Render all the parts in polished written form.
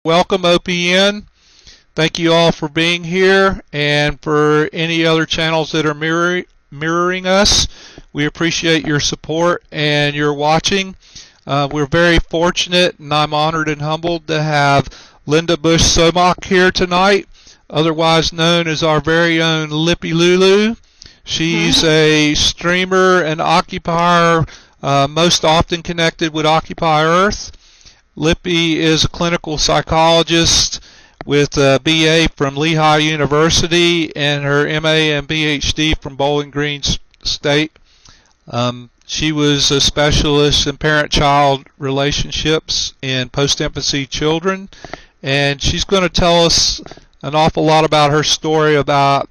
Welcome, OPN. Thank you all for being here, and for any other channels that are mirroring us. We appreciate your support and your watching. We're very fortunate, and I'm honored and humbled to have Linda Busch Somach here tonight, otherwise known as our very own lippylulu. She's a streamer and occupier, most often connected with Occupy Earth. Lippy is a clinical psychologist with a BA from Lehigh University and her MA and PhD from Bowling Green State. She was a specialist in parent-child relationships in post-infancy children, and she's going to tell us an awful lot about her story, about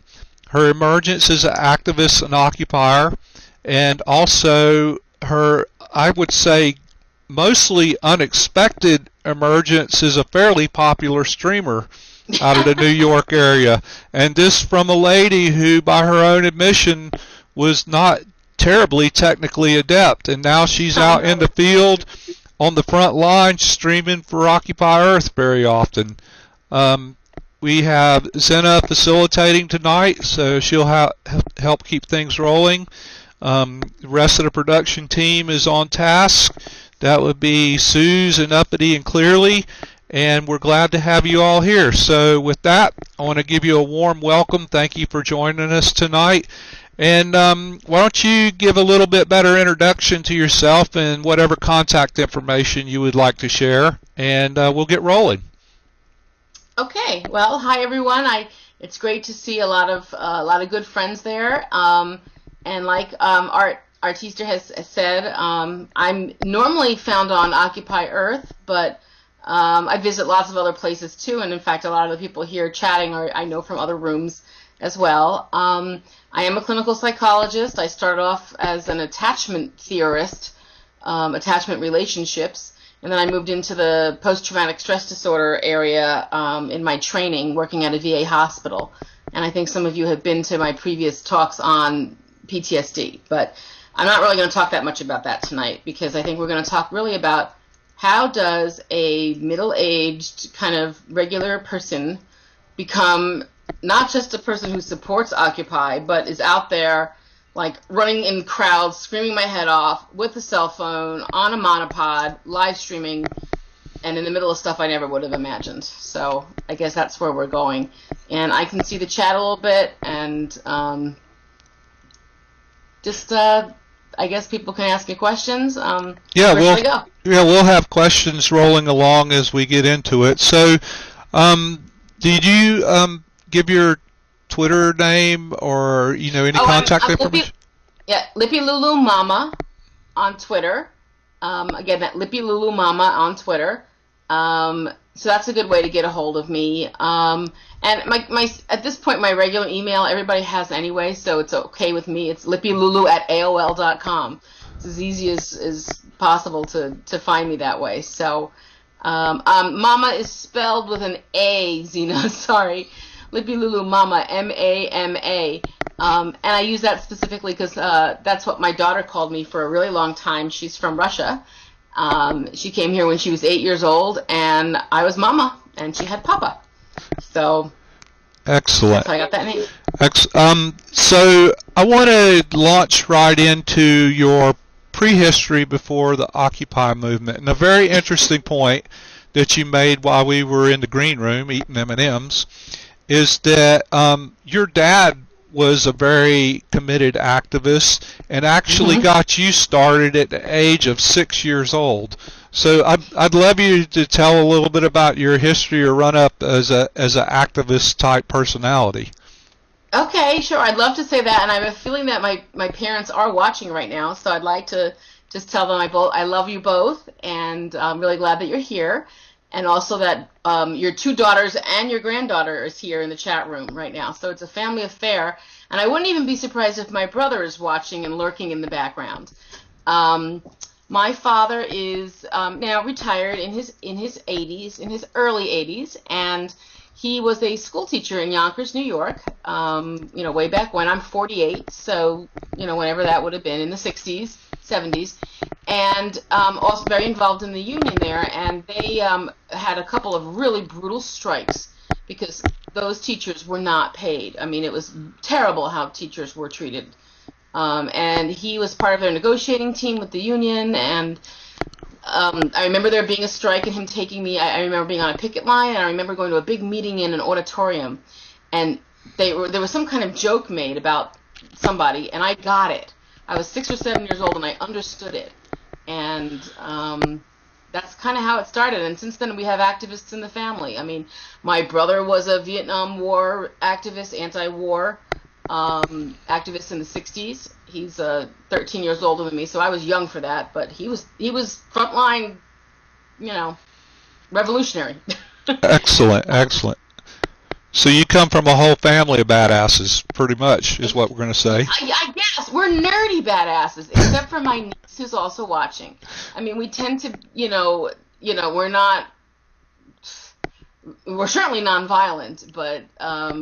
her emergence as an activist and occupier, and also her, I would say, mostly unexpected emergence as a fairly popular streamer out of the New York area. And this from a lady who, by her own admission, was not terribly technically adept. And now she's out in the field on the front line streaming for Occupy Earth very often. We have Zena facilitating tonight, so she'll help keep things rolling. The rest of the production team is on task. That would be Suze and Uppity and Clearly, and we're glad to have you all here. So with that, I want to give you a warm welcome. Thank you for joining us tonight. And why don't you give a little bit better introduction to yourself and whatever contact information you would like to share, and we'll get rolling. Okay. Well, hi everyone. It's great to see a lot of good friends there. And like Artista has said, I'm normally found on Occupy Earth, but I visit lots of other places too, and in fact a lot of the people here chatting I know from other rooms as well. I am a clinical psychologist. I started off as an attachment theorist, attachment relationships, and then I moved into the post-traumatic stress disorder area in my training, working at a VA hospital. And I think some of you have been to my previous talks on PTSD, but I'm not really going to talk that much about that tonight, because I think we're going to talk really about how does a middle-aged kind of regular person become not just a person who supports Occupy, but is out there like running in crowds, screaming my head off with a cell phone, on a monopod, live streaming, and in the middle of stuff I never would have imagined. So I guess that's where we're going. And I can see the chat a little bit, and I guess people can ask you questions. We'll have questions rolling along as we get into it. So, did you give your Twitter name or any contact information? lippylulu Mama on Twitter. Again, that lippylulu Mama on Twitter. So that's a good way to get a hold of me. And my at this point, my regular email everybody has anyway, so it's okay with me. It's lippylulu@aol.com. It's as easy as possible to find me that way. So Mama is spelled with an A, Zena. Sorry, lippylulu Mama, M-A-M-A. And I use that specifically because that's what my daughter called me for a really long time. She's from Russia. She came here when she was 8 years old, and I was Mama, and she had Papa. So excellent. That's how I got that name. So I want to launch right into your prehistory before the Occupy movement, and a very interesting point that you made while we were in the green room eating M&Ms is that your dad was a very committed activist and actually got you started at the age of 6 years old. So I'd love you to tell a little bit about your history or run up as an activist type personality. Okay, sure. I'd love to say that, and I have a feeling that my parents are watching right now, so I'd like to just tell them I love you both, and I'm really glad that you're here, and also that your two daughters and your granddaughter is here in the chat room right now. So it's a family affair, and I wouldn't even be surprised if my brother is watching and lurking in the background. My father is now retired in his 80s, in his early 80s, and He was a school teacher in Yonkers, New York, way back when. I'm 48, so, whenever that would have been, in the 60s, 70s, and also very involved in the union there, and they had a couple of really brutal strikes because those teachers were not paid. I mean, it was terrible how teachers were treated. And he was part of their negotiating team with the union, and I remember there being a strike and him taking me. I remember being on a picket line, and I remember going to a big meeting in an auditorium, and there was some kind of joke made about somebody, and I got it. I was 6 or 7 years old, and I understood it, and that's kind of how it started. And since then, we have activists in the family. I mean, my brother was a Vietnam War activist, anti-war activist in the 60s. He's 13 years older than me, so I was young for that. But he was frontline, revolutionary. Excellent, excellent. So you come from a whole family of badasses, pretty much, is what we're going to say. I guess we're nerdy badasses, except for my niece who's also watching. I mean, we tend to, we're certainly nonviolent, but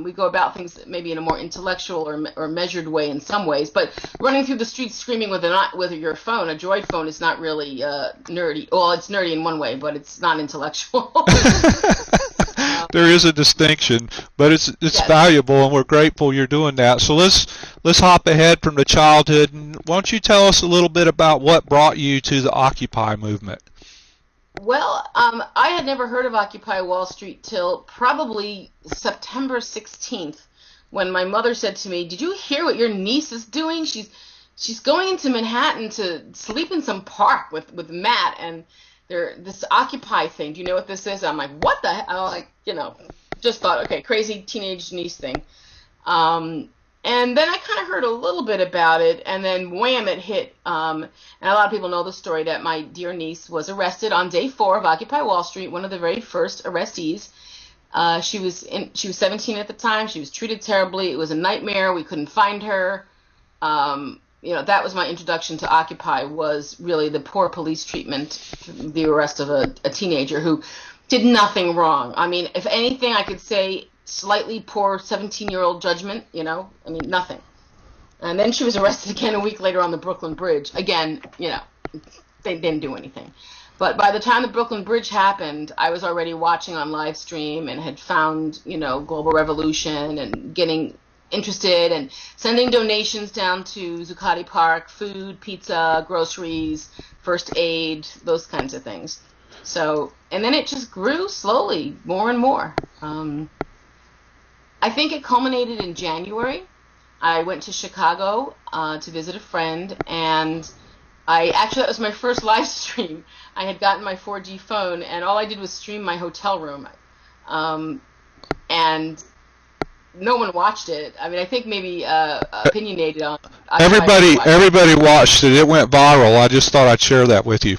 we go about things maybe in a more intellectual or measured way in some ways. But running through the streets screaming with your phone, a Droid phone, is not really nerdy. Well, it's nerdy in one way, but it's not intellectual. There is a distinction, but it's Yes. valuable, and we're grateful you're doing that. So let's hop ahead from the childhood, and why don't you tell us a little bit about what brought you to the Occupy movement? Well, I had never heard of Occupy Wall Street till probably September 16th, when my mother said to me, "Did you hear what your niece is doing? She's going into Manhattan to sleep in some park with Matt, and this Occupy thing. Do you know what this is?" I'm like, "What the hell?" I'm like, just thought, okay, crazy teenage niece thing. And then I kind of heard a little bit about it, and then wham, it hit. And a lot of people know the story that my dear niece was arrested on day 4 of Occupy Wall Street, one of the very first arrestees. She was 17 at the time. She was treated terribly. It was a nightmare. We couldn't find her. That was my introduction to Occupy, was really the poor police treatment, the arrest of a teenager who did nothing wrong. I mean, if anything, I could say slightly poor 17-year-old judgment, nothing. And then she was arrested again a week later on the Brooklyn Bridge. Again, they didn't do anything. But by the time the Brooklyn Bridge happened, I was already watching on live stream and had found, Global Revolution and getting interested and sending donations down to Zuccotti Park, food, pizza, groceries, first aid, those kinds of things. So, and then it just grew slowly, more and more. I think it culminated in January. I went to Chicago to visit a friend, and that was my first live stream. I had gotten my 4G phone, and all I did was stream my hotel room. And no one watched it. I mean, I think maybe opinionated on. Everybody watched it. It went viral. I just thought I'd share that with you.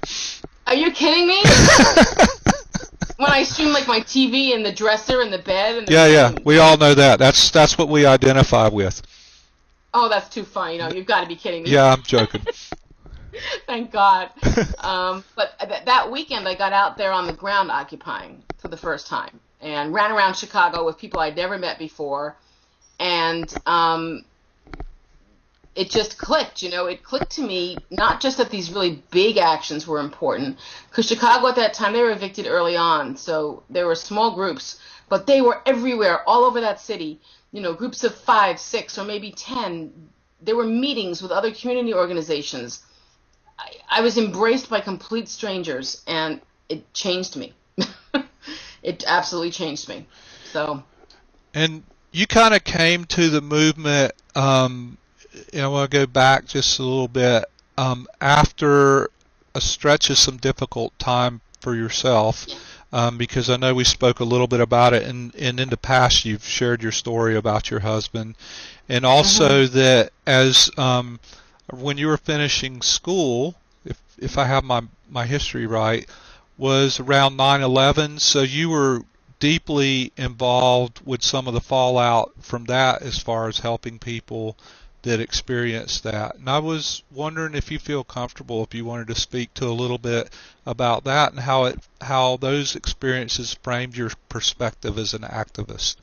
Are you kidding me? When I stream like my TV and the dresser and the bed. And Yeah. We all know that. That's what we identify with. Oh, that's too funny. You've got to be kidding me. Yeah, I'm joking. Thank God. But that weekend, I got out there on the ground occupying for the first time and ran around Chicago with people I'd never met before. And it just clicked, it clicked to me, not just that these really big actions were important, because Chicago at that time, they were evicted early on, so there were small groups, but they were everywhere, all over that city, groups of 5, 6, or maybe 10. There were meetings with other community organizations. I was embraced by complete strangers, and it changed me. It absolutely changed me. So. And you kind of came to the movement, I want to go back just a little bit, after a stretch of some difficult time for yourself, because I know we spoke a little bit about it, and in the past you've shared your story about your husband, and also that as when you were finishing school, if I have my history right, was around 9/11, so you were deeply involved with some of the fallout from that as far as helping people that experienced that. And I was wondering if you feel comfortable, if you wanted to speak to a little bit about that and how those experiences framed your perspective as an activist.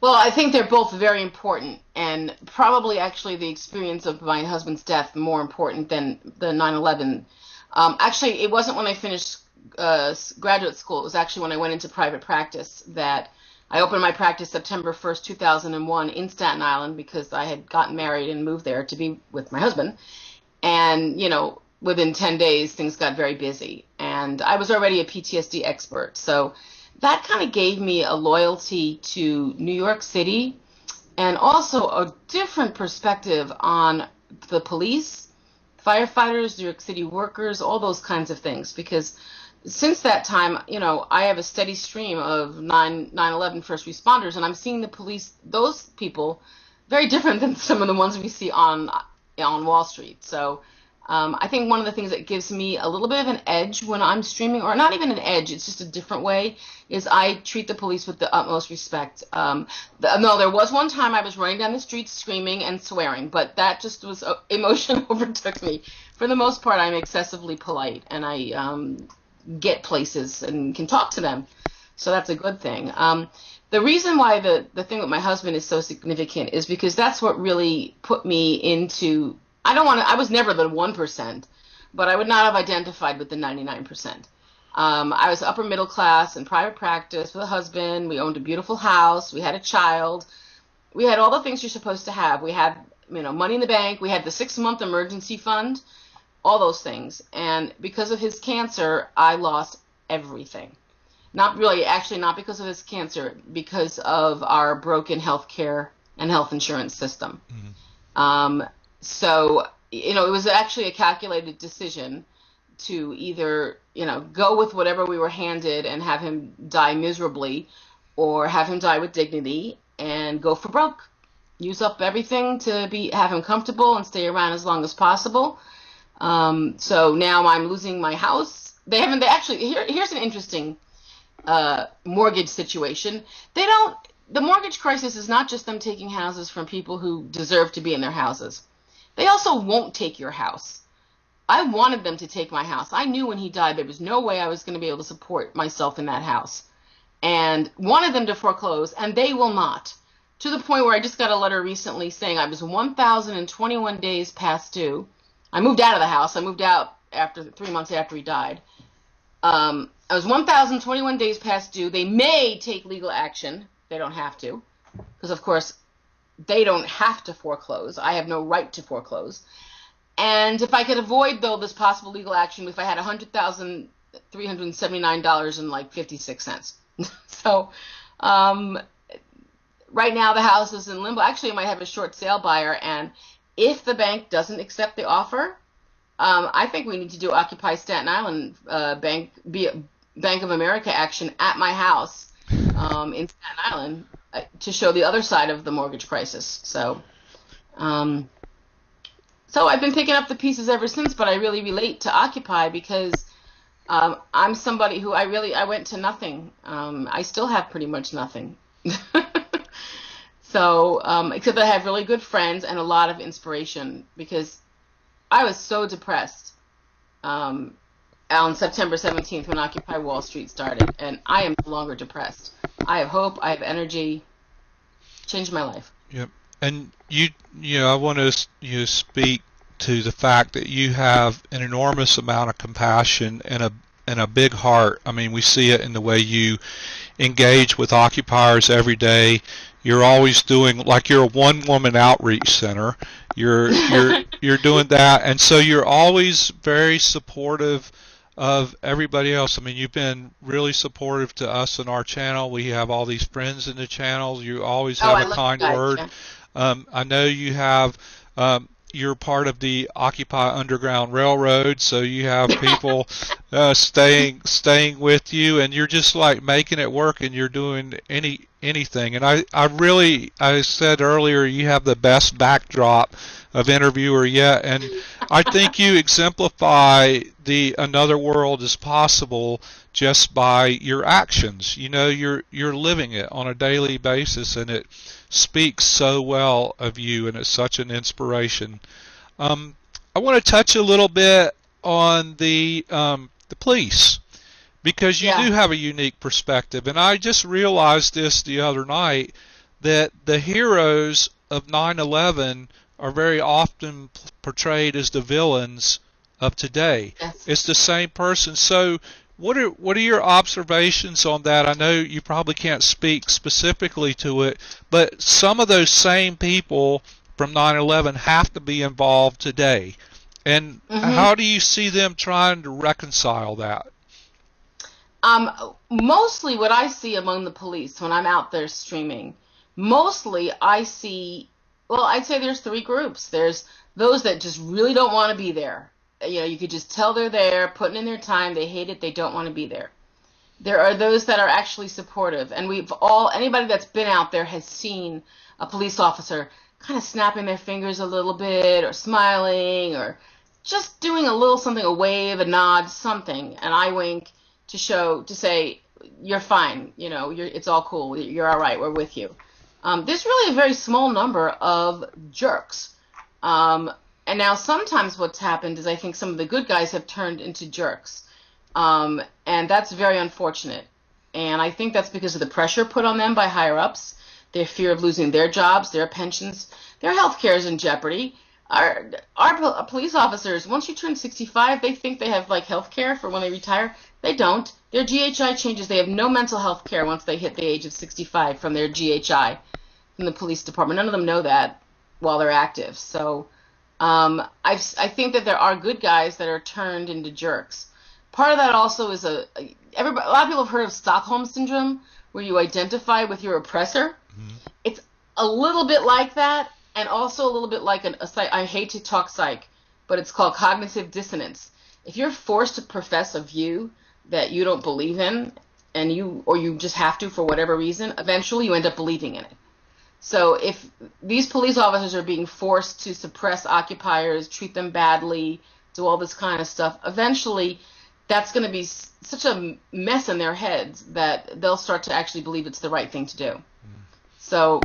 Well, I think they're both very important, and probably actually the experience of my husband's death more important than the 9/11. Actually, it wasn't when I finished graduate school. It was actually when I went into private practice that I opened my practice September 1st, 2001 in Staten Island because I had gotten married and moved there to be with my husband. And, within 10 days, things got very busy. And I was already a PTSD expert. So that kind of gave me a loyalty to New York City and also a different perspective on the police, firefighters, New York City workers, all those kinds of things. Because since that time, I have a steady stream of 9/11 first responders, and I'm seeing the police, those people, very different than some of the ones we see on Wall Street. So I think one of the things that gives me a little bit of an edge when I'm streaming, or not even an edge, it's just a different way, is I treat the police with the utmost respect. No, there was one time I was running down the street screaming and swearing, but that just was, emotion overtook me. For the most part, I'm excessively polite, and I get places and can talk to them. So that's a good thing. The reason why the thing with my husband is so significant is because that's what really put me into, I was never the 1%, but I would not have identified with the 99%. I was upper middle class in private practice with a husband. We owned a beautiful house. We had a child. We had all the things you're supposed to have. We had, money in the bank. We had the 6-month emergency fund, all those things. And because of his cancer, I lost everything. Not because of his cancer, because of our broken health care and health insurance system. Mm-hmm. So, it was actually a calculated decision to either, go with whatever we were handed and have him die miserably, or have him die with dignity and go for broke. Use up everything to have him comfortable and stay around as long as possible. So now I'm losing my house. Here's an interesting mortgage situation. The mortgage crisis is not just them taking houses from people who deserve to be in their houses. They also won't take your house. I wanted them to take my house. I knew when he died there was no way I was going to be able to support myself in that house, and wanted them to foreclose, and they will not. To the point where I just got a letter recently saying I was 1,021 days past due. I moved out of the house. I moved out after 3 months after he died. I was 1,021 days past due. They may take legal action. They don't have to, because of course they don't have to foreclose. I have no right to foreclose. And if I could avoid, though, this possible legal action, if I had $100,379.56. So right now the house is in limbo. Actually, I might have a short sale buyer, and if the bank doesn't accept the offer, I think we need to do Occupy Staten Island Bank of America action at my house in Staten Island to show the other side of the mortgage crisis. So I've been picking up the pieces ever since, but I really relate to Occupy because I'm somebody who I went to nothing. I still have pretty much nothing. So except I have really good friends and a lot of inspiration, because I was so depressed on September 17th when Occupy Wall Street started, and I am no longer depressed. I have hope. I have energy. Changed my life. Yep. And I want to speak to the fact that you have an enormous amount of compassion and a big heart. I mean, we see it in the way you engage with occupiers every day. You're always doing, like, you're a one-woman outreach center. You're doing that, and so you're always very supportive of everybody else. I mean, you've been really supportive to us in our channel. We have all these friends in the channel. You always have a kind word. Yeah. I know you have. You're part of the Occupy Underground Railroad, so you have people staying with you, and you're just like making it work, and you're doing anything. And I said earlier, you have the best backdrop of interviewer yet, and I think you exemplify the another world is possible just by your actions. You know, you're living it on a daily basis, and it speaks so well of you, and it's such an inspiration. I want to touch a little bit on the police, because you Yeah. do have a unique perspective. And I just realized this the other night, that the heroes of 9/11 are very often portrayed as the villains of today. Yes. It's the same person. So what are your observations on that? I know you probably can't speak specifically to it, but some of those same people from 9/11 have to be involved today. And hmm how do you see them trying to reconcile that? Mostly what I see among the police when I'm out there streaming, mostly I see, well, I'd say there's three groups. There's those that just really don't want to be there. You know, you could just tell they're there, putting in their time, they hate it, they don't want to be there. There are those that are actually supportive, and anybody that's been out there has seen a police officer kind of snapping their fingers a little bit, or smiling, or just doing a little something, a wave, a nod, something, an eye wink to say, you're fine, you know, it's all cool, you're all right, we're with you. There's really a very small number of jerks. And now sometimes what's happened is I think some of the good guys have turned into jerks. And that's very unfortunate. And I think that's because of the pressure put on them by higher ups, their fear of losing their jobs, their pensions, their health care is in jeopardy. Our police officers, once you turn 65, they think they have like health care for when they retire. They don't. Their GHI changes. They have no mental health care once they hit the age of 65 from their GHI, from the police department. None of them know that while they're active. So I think that there are good guys that are turned into jerks. Part of that also is a lot of people have heard of Stockholm syndrome, where you identify with your oppressor. Mhm. It's a little bit like that, and also a little bit like I hate to talk psych, but it's called cognitive dissonance. If you're forced to profess a view that you don't believe in, or you just have to for whatever reason, eventually you end up believing in it. So if these police officers are being forced to suppress occupiers, treat them badly, do all this kind of stuff, eventually that's going to be such a mess in their heads that they'll start to actually believe it's the right thing to do. So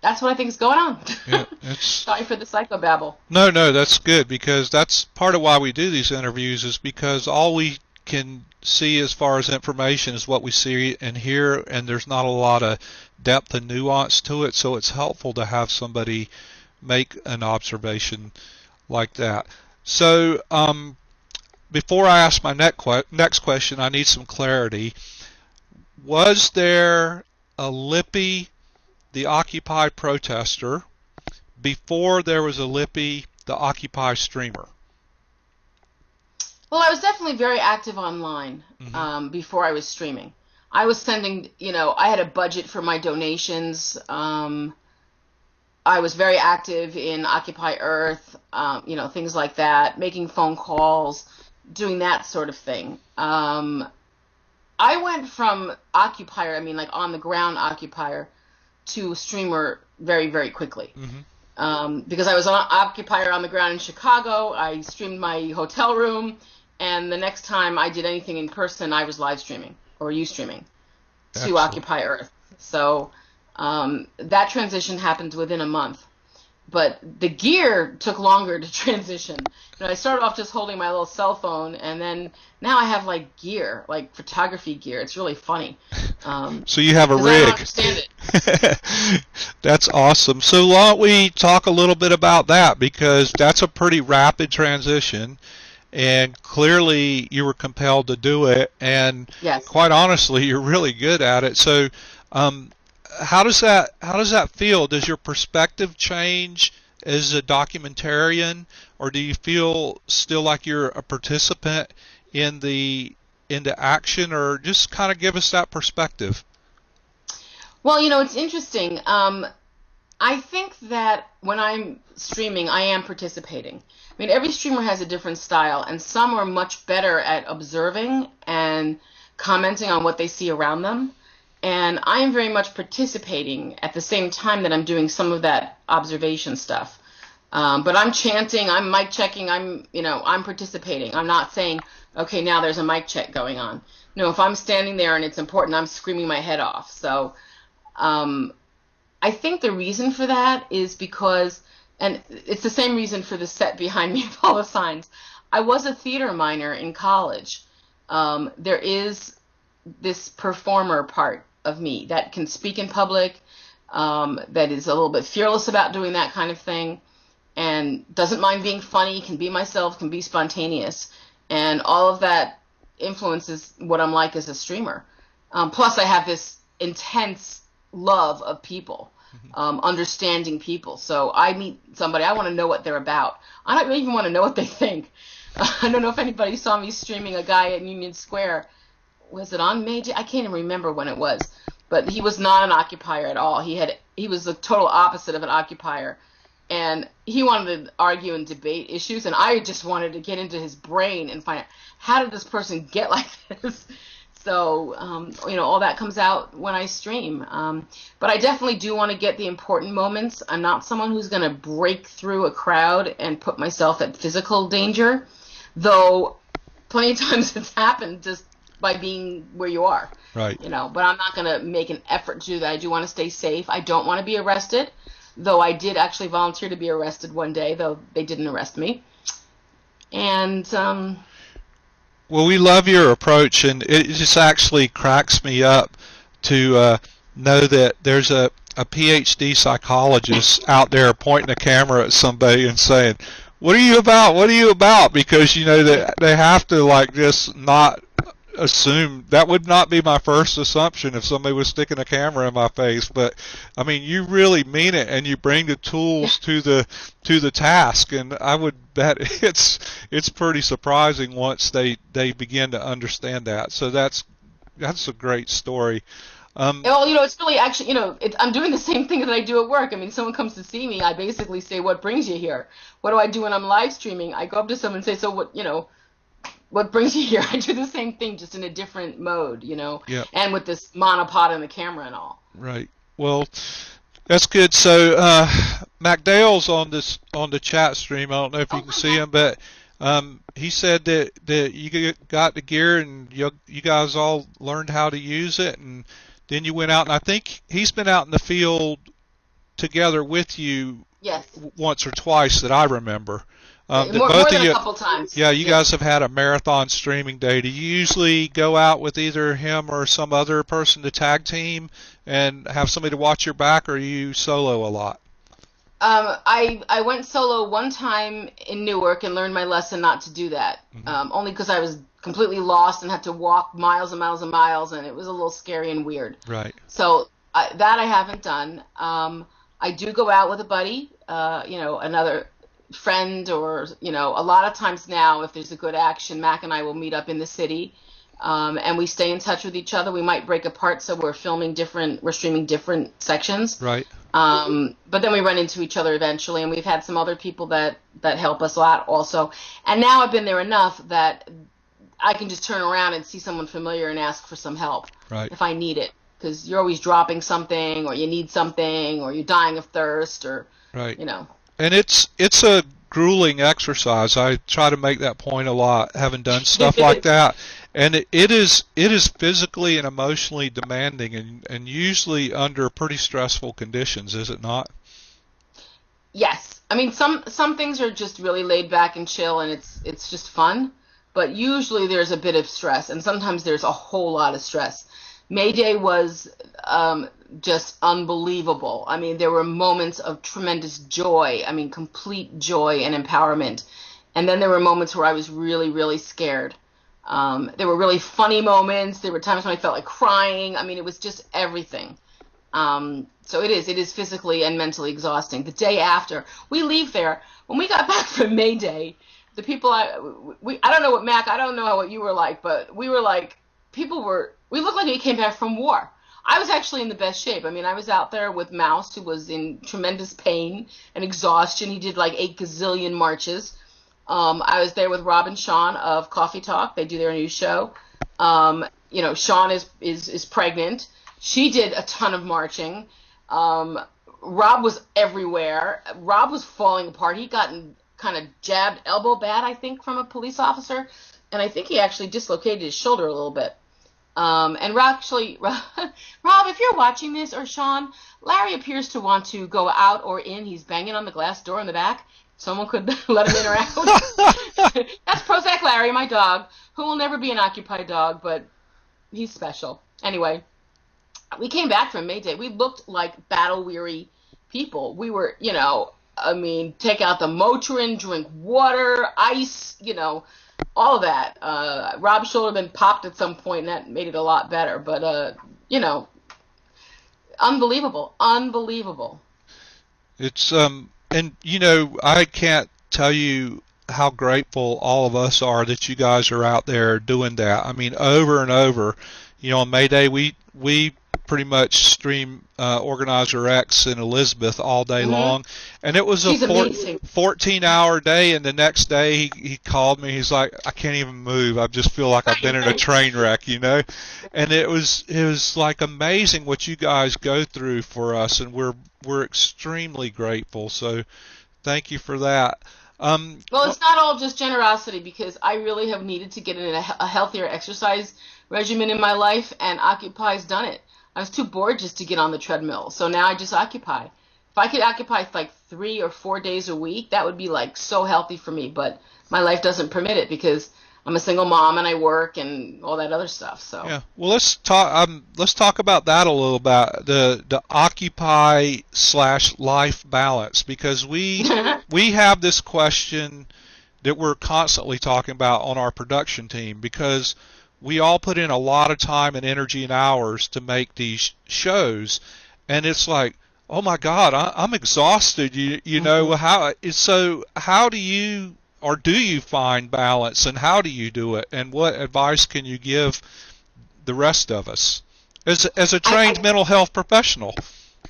that's what I think is going on. Yeah, Sorry for the psychobabble. no, that's good, because that's part of why we do these interviews, is because all we can see as far as information is what we see and hear, and there's not a lot of depth and nuance to it, so it's helpful to have somebody make an observation like that. So before I ask my next question, I need some clarity. Was there a Lippy, the Occupy protester, before there was a Lippy, the Occupy streamer? Well, I was definitely very active online before I was streaming. I was sending, I had a budget for my donations. I was very active in Occupy Earth, things like that, making phone calls, doing that sort of thing. I went from Occupier, like on the ground Occupier, to streamer very, very quickly. Because I was on Occupier on the ground in Chicago, I streamed my hotel room, and the next time I did anything in person, I was live streaming or Ustreaming to Excellent. Occupy Earth. So that transition happened within a month. But the gear took longer to transition. I started off just holding my little cell phone, and then now I have like gear, like photography gear. It's really funny. So you have a 'cause I rig. don't understand it. That's awesome. So why don't we talk a little bit about that, because that's a pretty rapid transition, and clearly you were compelled to do it, and Yes. quite honestly, you're really good at it. So how does that feel? Does your perspective change as a documentarian, or do you feel still like you're a participant into action, or just kind of give us that perspective? Well, it's interesting. I think that when I'm streaming, I am participating. Every streamer has a different style, and some are much better at observing and commenting on what they see around them. And I am very much participating at the same time that I'm doing some of that observation stuff. But I'm chanting, I'm mic checking, I'm participating. I'm not saying, okay, now there's a mic check going on. No, if I'm standing there and it's important, I'm screaming my head off. So I think the reason for that is because, and it's the same reason for the set behind me of all the signs. I was a theater minor in college. There is this performer part of me that can speak in public, that is a little bit fearless about doing that kind of thing, and doesn't mind being funny, can be myself, can be spontaneous. And all of that influences what I'm like as a streamer. Plus, I have this intense love of people, understanding people. So I meet somebody, I want to know what they're about. I don't even want to know what they think. I don't know if anybody saw me streaming a guy at Union Square. Was it on May Day? I can't even remember when it was. But he was not an occupier at all. He was the total opposite of an occupier. And he wanted to argue and debate issues, and I just wanted to get into his brain and find out, how did this person get like this? So, all that comes out when I stream. But I definitely do want to get the important moments. I'm not someone who's going to break through a crowd and put myself at physical danger, though plenty of times it's happened just by being where you are. Right. But I'm not going to make an effort to do that. I do want to stay safe. I don't want to be arrested, though I did actually volunteer to be arrested one day, though they didn't arrest me. And well, we love your approach, and it just actually cracks me up to know that there's a PhD psychologist out there pointing a camera at somebody and saying, "What are you about? What are you about?" Because that they have to just not assume. That would not be my first assumption if somebody was sticking a camera in my face. But I mean, you really mean it, and you bring the tools to the task. And I would bet it's pretty surprising once they begin to understand that. So that's a great story. Well, it's really actually, I'm doing the same thing that I do at work. I mean, someone comes to see me, I basically say, "What brings you here?" What do I do when I'm live streaming? I go up to someone and say, "So what brings you here?" I do the same thing, just in a different mode, Yeah. and with this monopod and the camera and all. Right. Well, that's good. So MacDale's on the chat stream. I don't know if you can see him, but he said that you got the gear and you guys all learned how to use it, and then you went out, and I think he's been out in the field together with you. Yes. Once or twice that I remember. More than a couple times. Yeah, you guys have had a marathon streaming day. Do you usually go out with either him or some other person to tag team and have somebody to watch your back, or are you solo a lot? I went solo one time in Newark and learned my lesson not to do that. Only because I was completely lost and had to walk miles and miles and miles, and it was a little scary and weird. Right. So that I haven't done. I do go out with a buddy, another friend, or a lot of times now, if there's a good action, Mac and I will meet up in the city, and we stay in touch with each other. We might break apart, so we're streaming different sections. Right. But then we run into each other eventually, and we've had some other people that help us a lot also. And now I've been there enough that I can just turn around and see someone familiar and ask for some help. Right. If I need it, because you're always dropping something, or you need something, or you're dying of thirst, or right. And it's a grueling exercise. I try to make that point a lot, having done stuff like that. And it is physically and emotionally demanding, and usually under pretty stressful conditions, is it not? Yes. I mean, some things are just really laid back and chill, and it's just fun. But usually there's a bit of stress, and sometimes there's a whole lot of stress. May Day was just unbelievable. I mean, there were moments of tremendous joy. I mean, complete joy and empowerment. And then there were moments where I was really, really scared. There were really funny moments. There were times when I felt like crying. I mean, it was just everything. So it is physically and mentally exhausting. The day after, we leave there. When we got back from May Day, the people I don't know what, Mac, I don't know what you were like, but we were like, we looked like we came back from war. I was actually in the best shape. I mean, I was out there with Mouse, who was in tremendous pain and exhaustion. He did like 8 gazillion marches. I was there with Rob and Sean of Coffee Talk. They do their new show. Sean is pregnant. She did a ton of marching. Rob was everywhere. Rob was falling apart. He'd gotten kind of jabbed elbow bad, I think, from a police officer, and I think he actually dislocated his shoulder a little bit. And Rob, if you're watching this, or Sean, Larry appears to want to go out or in. He's banging on the glass door in the back. Someone could let him in or out. That's Prozac Larry, my dog, who will never be an Occupy dog, but he's special. Anyway, we came back from May Day. We looked like battle-weary people. We were, take out the Motrin, drink water, ice, all of that. Rob's shoulder had been popped at some point, and that made it a lot better. But, unbelievable. It's, and, I can't tell you how grateful all of us are that you guys are out there doing that. I mean, over and over. On May Day, we pretty much stream Organizer X in Elizabeth all day long, and it was a 14-hour day. And the next day, he called me. He's like, "I can't even move. I just feel like I've been in a train wreck," And it was like amazing what you guys go through for us, and we're extremely grateful. So, thank you for that. Well, it's not all just generosity, because I really have needed to get in a healthier exercise regimen in my life, and Occupy's done it. I was too bored just to get on the treadmill, so now I just occupy. If I could occupy like 3 or 4 days a week, that would be like so healthy for me, but my life doesn't permit it because I'm a single mom and I work and all that other stuff. So yeah, well, let's talk about that a little bit, the Occupy/life balance, because we have this question that we're constantly talking about on our production team, because we all put in a lot of time and energy and hours to make these shows, and it's like, oh my God, I'm exhausted. How do you, or do you find balance, and how do you do it, and what advice can you give the rest of us as a trained mental health professional?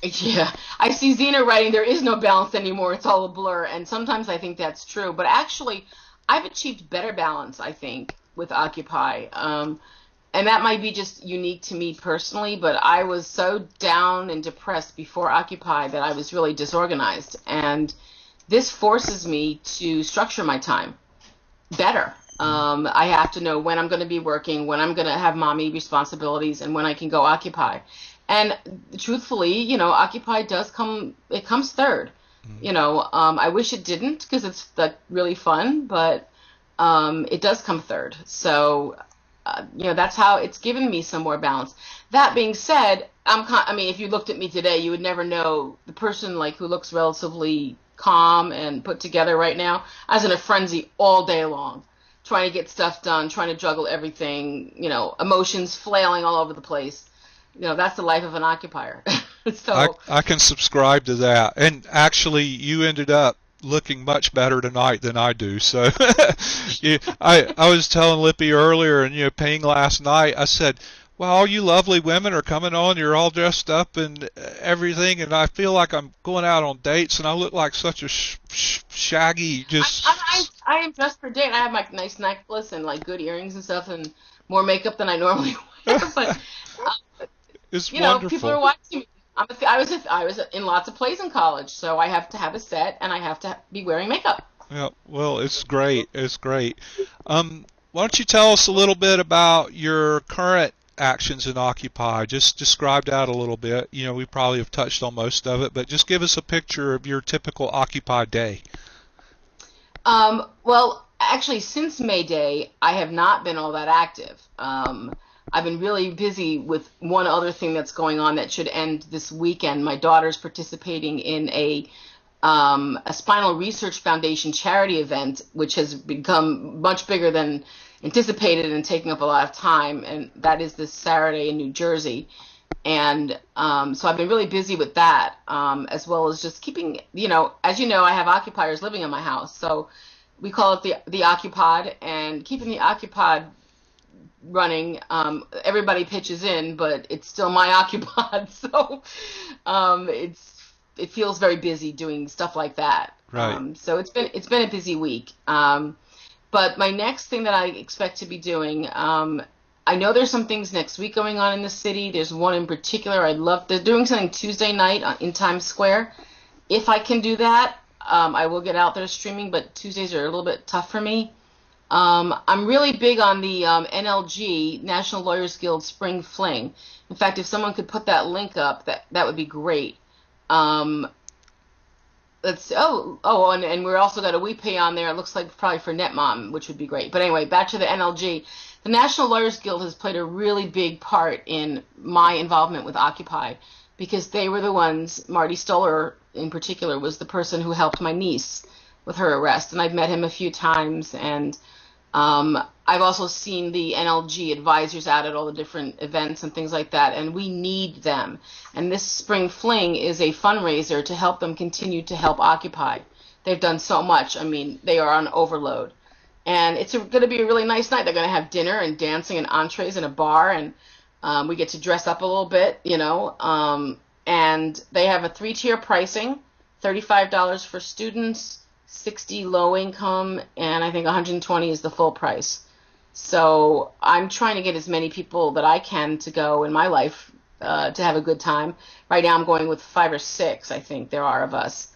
Yeah, I see Zena writing, there is no balance anymore, it's all a blur, and sometimes I think that's true, but actually I've achieved better balance, I think, with Occupy, and that might be just unique to me personally, but I was so down and depressed before Occupy that I was really disorganized, and this forces me to structure my time better. I have to know when I'm going to be working, when I'm going to have mommy responsibilities, and when I can go Occupy. And truthfully, Occupy comes third. I wish it didn't, because it's really fun, but it does come third. So, that's how it's given me some more balance. That being said, if you looked at me today, you would never know the person who looks relatively calm and put together right now. I was in a frenzy all day long, trying to get stuff done, trying to juggle everything, emotions flailing all over the place. That's the life of an occupier. So I can subscribe to that. And actually, you ended up looking much better tonight than I do. So I was telling Lippy earlier, and Ping last night, I said, well, all you lovely women are coming on, you're all dressed up and everything, and I feel like I'm going out on dates, and I look like such a shaggy, just... I am dressed for date. I have my nice necklace and good earrings and stuff, and more makeup than I normally wear, but... It's wonderful. People are watching me. I was in lots of plays in college, so I have to have a set, and I have to be wearing makeup. Yeah, well, it's great. It's great. Why don't you tell us a little bit about your current actions in Occupy? Just describe that a little bit. We probably have touched on most of it, but just give us a picture of your typical Occupy day. Well, actually, since May Day, I have not been all that active. I've been really busy with one other thing that's going on that should end this weekend. My daughter's participating in a Spinal Research Foundation charity event, which has become much bigger than anticipated and taking up a lot of time, and that is this Saturday in New Jersey. And so I've been really busy with that, as well as just keeping, as you know, I have occupiers living in my house, so we call it the Occupod, and keeping the Occupod running. Everybody pitches in, but it's still my Occupod, so it feels very busy doing stuff like that. Right. So it's been a busy week. But my next thing that I expect to be doing, I know there's some things next week going on in the city. There's one in particular they're doing something Tuesday night in Times Square. If I can do that, I will get out there streaming, but Tuesdays are a little bit tough for me. I'm really big on the NLG, National Lawyers Guild Spring Fling. In fact, if someone could put that link up, that would be great. And we're also got a WePay on there. It looks like probably for NetMom, which would be great. But anyway, back to the NLG. The National Lawyers Guild has played a really big part in my involvement with Occupy, because they were the ones, Marty Stoller in particular, was the person who helped my niece with her arrest. And I've met him a few times, and I've also seen the NLG advisors out at all the different events and things like that, and we need them. And this Spring Fling is a fundraiser to help them continue to help Occupy. They've done so much. I mean, they are on overload. And it's going to be a really nice night. They're going to have dinner and dancing and entrees in a bar, and we get to dress up a little bit, and they have a 3-tier pricing, $35 for students, $60 low income, and I think $120 is the full price. So I'm trying to get as many people that I can to go in my life to have a good time. Right now I'm going with 5 or 6, I think there are of us.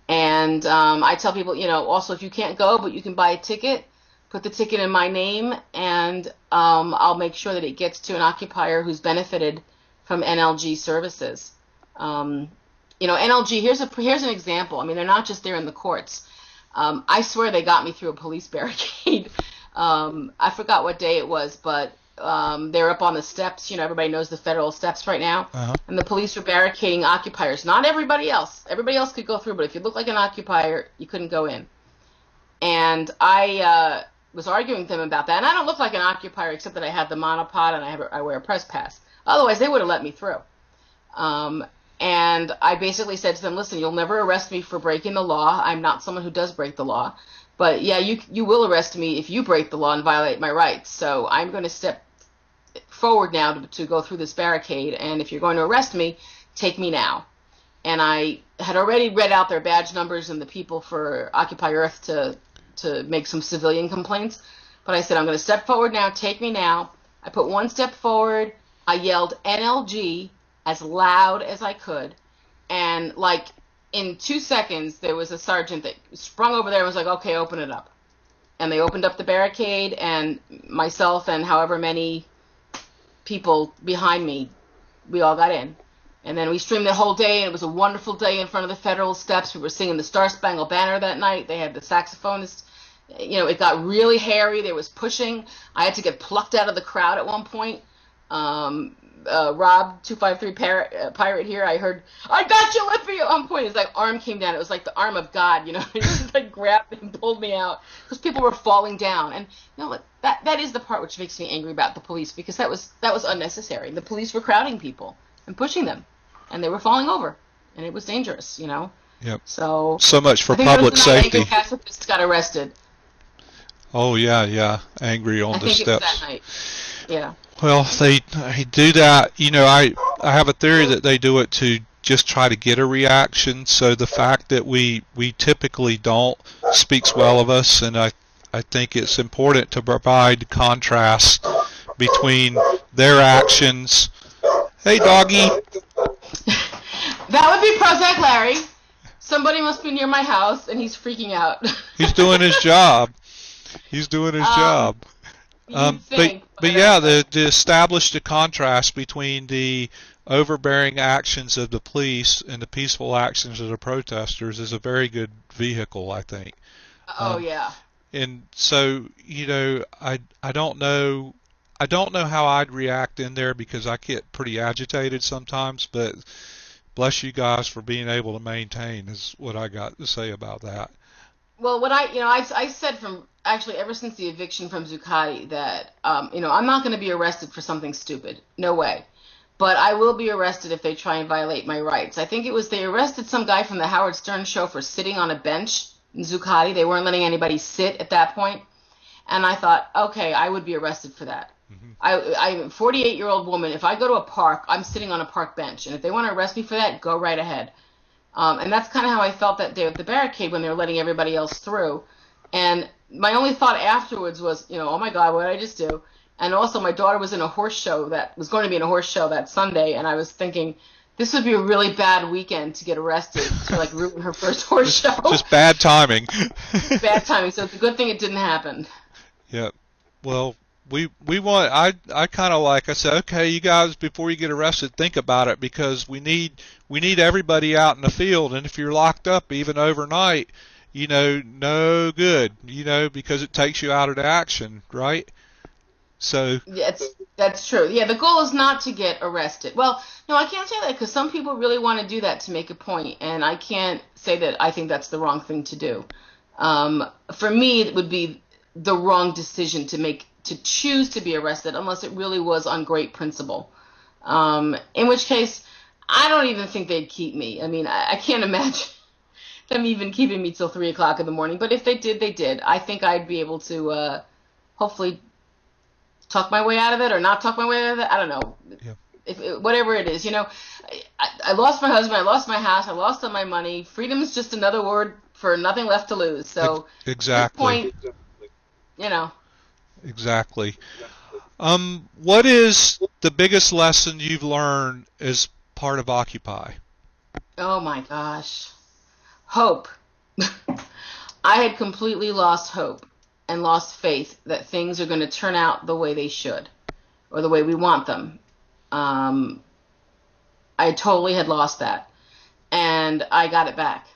And I tell people, also if you can't go but you can buy a ticket, put the ticket in my name, and I'll make sure that it gets to an occupier who's benefited from NLG services. NLG, here's an example. I mean, they're not just there in the courts. I swear they got me through a police barricade. I forgot what day it was, but they're up on the steps. Everybody knows the federal steps right now. Uh-huh. And the police were barricading occupiers. Not everybody else. Everybody else could go through, but if you look like an occupier, you couldn't go in. And I was arguing with them about that. And I don't look like an occupier except that I have the monopod and I wear a press pass. Otherwise, they would have let me through. And I basically said to them, listen, you'll never arrest me for breaking the law. I'm not someone who does break the law. But yeah, you will arrest me if you break the law and violate my rights. So I'm going to step forward now to go through this barricade. And if you're going to arrest me, take me now. And I had already read out their badge numbers and the people for Occupy Earth to make some civilian complaints. But I said, I'm going to step forward now, take me now. I put one step forward. I yelled NLG as loud as I could. And like in 2 seconds, there was a sergeant that sprung over there and was like, okay, open it up. And they opened up the barricade, and myself and however many people behind me, we all got in. And then we streamed the whole day, and it was a wonderful day in front of the federal steps. We were singing the Star Spangled Banner that night. They had the saxophonist. It got really hairy. There was pushing. I had to get plucked out of the crowd at one point. Rob 253 pirate here, I heard, I got you, Lippy, at one point. His arm came down. It was like the arm of God, He just grabbed me and pulled me out because people were falling down. And that is the part which makes me angry about the police, because that was unnecessary. The police were crowding people and pushing them, and they were falling over, and it was dangerous, Yep. So much for public safety. Angry pacifists got arrested. Oh yeah, angry on the steps. I think it was that night. Yeah. Well, they do that. I have a theory that they do it to just try to get a reaction. So the fact that we typically don't speaks well of us, and I think it's important to provide contrast between their actions. Hey, doggy. That would be Prozac Larry. Somebody must be near my house, and he's freaking out. He's doing his job. He's doing his job. But yeah, to establish the contrast between the overbearing actions of the police and the peaceful actions of the protesters is a very good vehicle, I think. Oh yeah. And so, I don't know how I'd react in there, because I get pretty agitated sometimes, but bless you guys for being able to maintain is what I got to say about that. Well, what I said from actually ever since the eviction from Zuccotti that, I'm not going to be arrested for something stupid. No way. But I will be arrested if they try and violate my rights. I think they arrested some guy from the Howard Stern show for sitting on a bench in Zuccotti. They weren't letting anybody sit at that point. And I thought, okay, I would be arrested for that. Mm-hmm. I'm a 48-year-old woman. If I go to a park, I'm sitting on a park bench. And if they want to arrest me for that, go right ahead. And that's kind of how I felt that day at the barricade when they were letting everybody else through. And my only thought afterwards was, oh my God, what did I just do? And also, my daughter was in a horse show that was going to be in a horse show that Sunday, and I was thinking this would be a really bad weekend to get arrested to like ruin her first horse show. Just bad timing. Bad timing. So it's a good thing it didn't happen. Yeah. Well, we want. I kind of like. I said, okay, you guys, before you get arrested, think about it, because we need everybody out in the field, and if you're locked up even overnight, no good, because it takes you out of the action, right? So that's true. Yeah, the goal is not to get arrested. Well, no, I can't say that because some people really want to do that to make a point, and I can't say that I think that's the wrong thing to do. For me, it would be the wrong decision to choose to be arrested unless it really was on great principle. In which case, I don't even think they'd keep me. I mean, I can't imagine them even keeping me till 3 o'clock in the morning. But if they did, they did. I think I'd be able to hopefully talk my way out of it or not talk my way out of it. I don't know. Yeah. Whatever it is, I lost my husband, I lost my house, I lost all my money. Freedom is just another word for nothing left to lose. So exactly. At this point, Exactly. What is the biggest lesson you've learned as part of Occupy? Oh my gosh. Hope. I had completely lost hope and lost faith that things are going to turn out the way they should or the way we want them. I totally had lost that, and I got it back.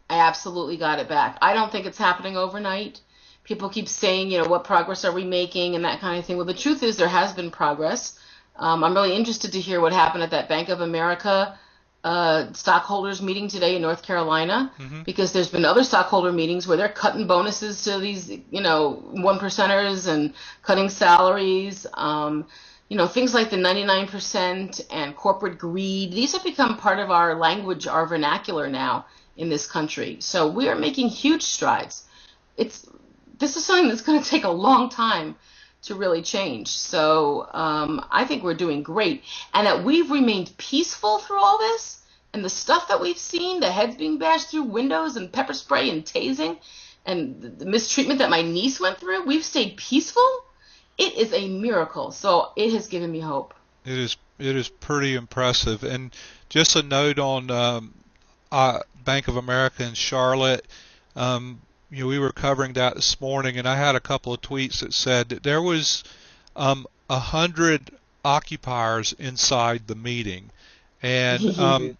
I absolutely got it back. I don't think it's happening overnight. People keep saying, what progress are we making and that kind of thing. Well, the truth is there has been progress. I'm really interested to hear what happened at that Bank of America stockholders meeting today in North Carolina, because there's been other stockholder meetings where they're cutting bonuses to these, 1%ers and cutting salaries. Things like the 99% and corporate greed. These have become part of our language, our vernacular now in this country. So we are making huge strides. This is something that's going to take a long time to really change. So I think we're doing great. And that we've remained peaceful through all this, and the stuff that we've seen, the heads being bashed through windows and pepper spray and tasing, and the mistreatment that my niece went through, we've stayed peaceful. It is a miracle. So it has given me hope. It is pretty impressive. And just a note on Bank of America in Charlotte. We were covering that this morning, and I had a couple of tweets that said that there was 100 occupiers inside the meeting, and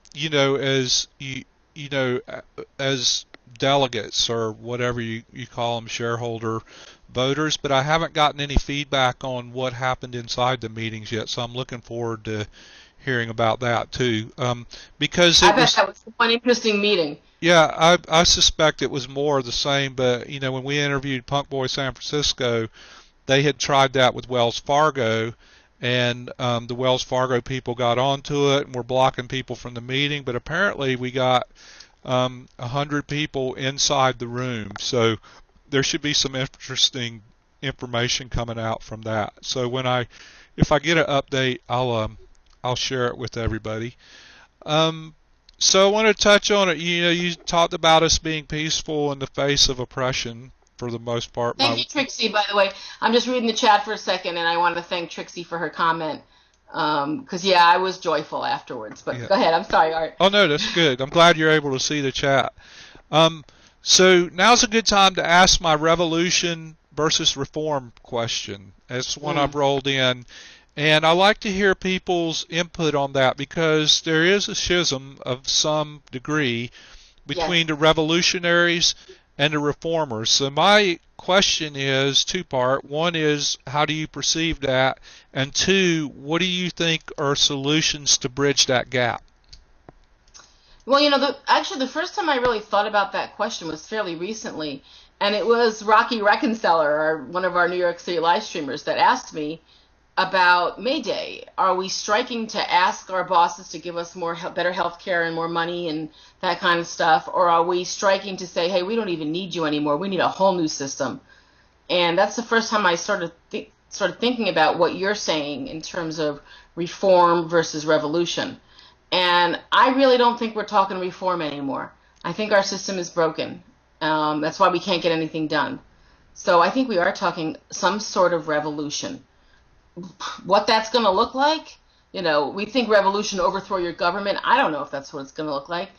as delegates or whatever you call them, shareholder voters. But I haven't gotten any feedback on what happened inside the meetings yet, so I'm looking forward to hearing about that too. Because I bet that was one interesting meeting. Yeah, I suspect it was more of the same, but when we interviewed Punk Boy San Francisco, they had tried that with Wells Fargo, and the Wells Fargo people got onto it and were blocking people from the meeting, but apparently we got 100 people inside the room, so there should be some interesting information coming out from that. So if I get an update, I'll share it with everybody. So I want to touch on it. You talked about us being peaceful in the face of oppression for the most part. Thank you, Trixie, by the way. I'm just reading the chat for a second, and I want to thank Trixie for her comment. Because, I was joyful afterwards. But Go ahead. I'm sorry, Art. Oh, no, that's good. I'm glad you're able to see the chat. So now's a good time to ask my revolution versus reform question. It's one I've rolled in. And I like to hear people's input on that, because there is a schism of some degree between the revolutionaries and the reformers. So my question is two-part. One is, how do you perceive that? And two, what do you think are solutions to bridge that gap? Well, actually the first time I really thought about that question was fairly recently, and it was Rocky Reconciler, one of our New York City live streamers, that asked me about May Day. Are we striking to ask our bosses to give us better health care and more money and that kind of stuff? Or are we striking to say, hey, we don't even need you anymore. We need a whole new system? And that's the first time I started thinking about what you're saying in terms of reform versus revolution. And I really don't think we're talking reform anymore. I think our system is broken. That's why we can't get anything done. So I think we are talking some sort of revolution. What that's going to look like, we think revolution, overthrow your government. I don't know if that's what it's going to look like.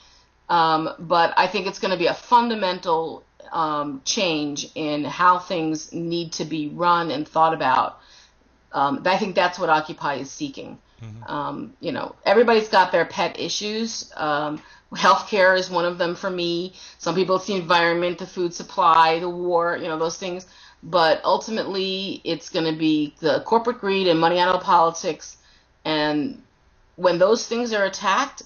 But I think it's going to be a fundamental change in how things need to be run and thought about. I think that's what Occupy is seeking. Everybody's got their pet issues. Healthcare is one of them for me. Some people, it's the environment, the food supply, the war, those things. But ultimately, it's going to be the corporate greed and money out of politics. And when those things are attacked,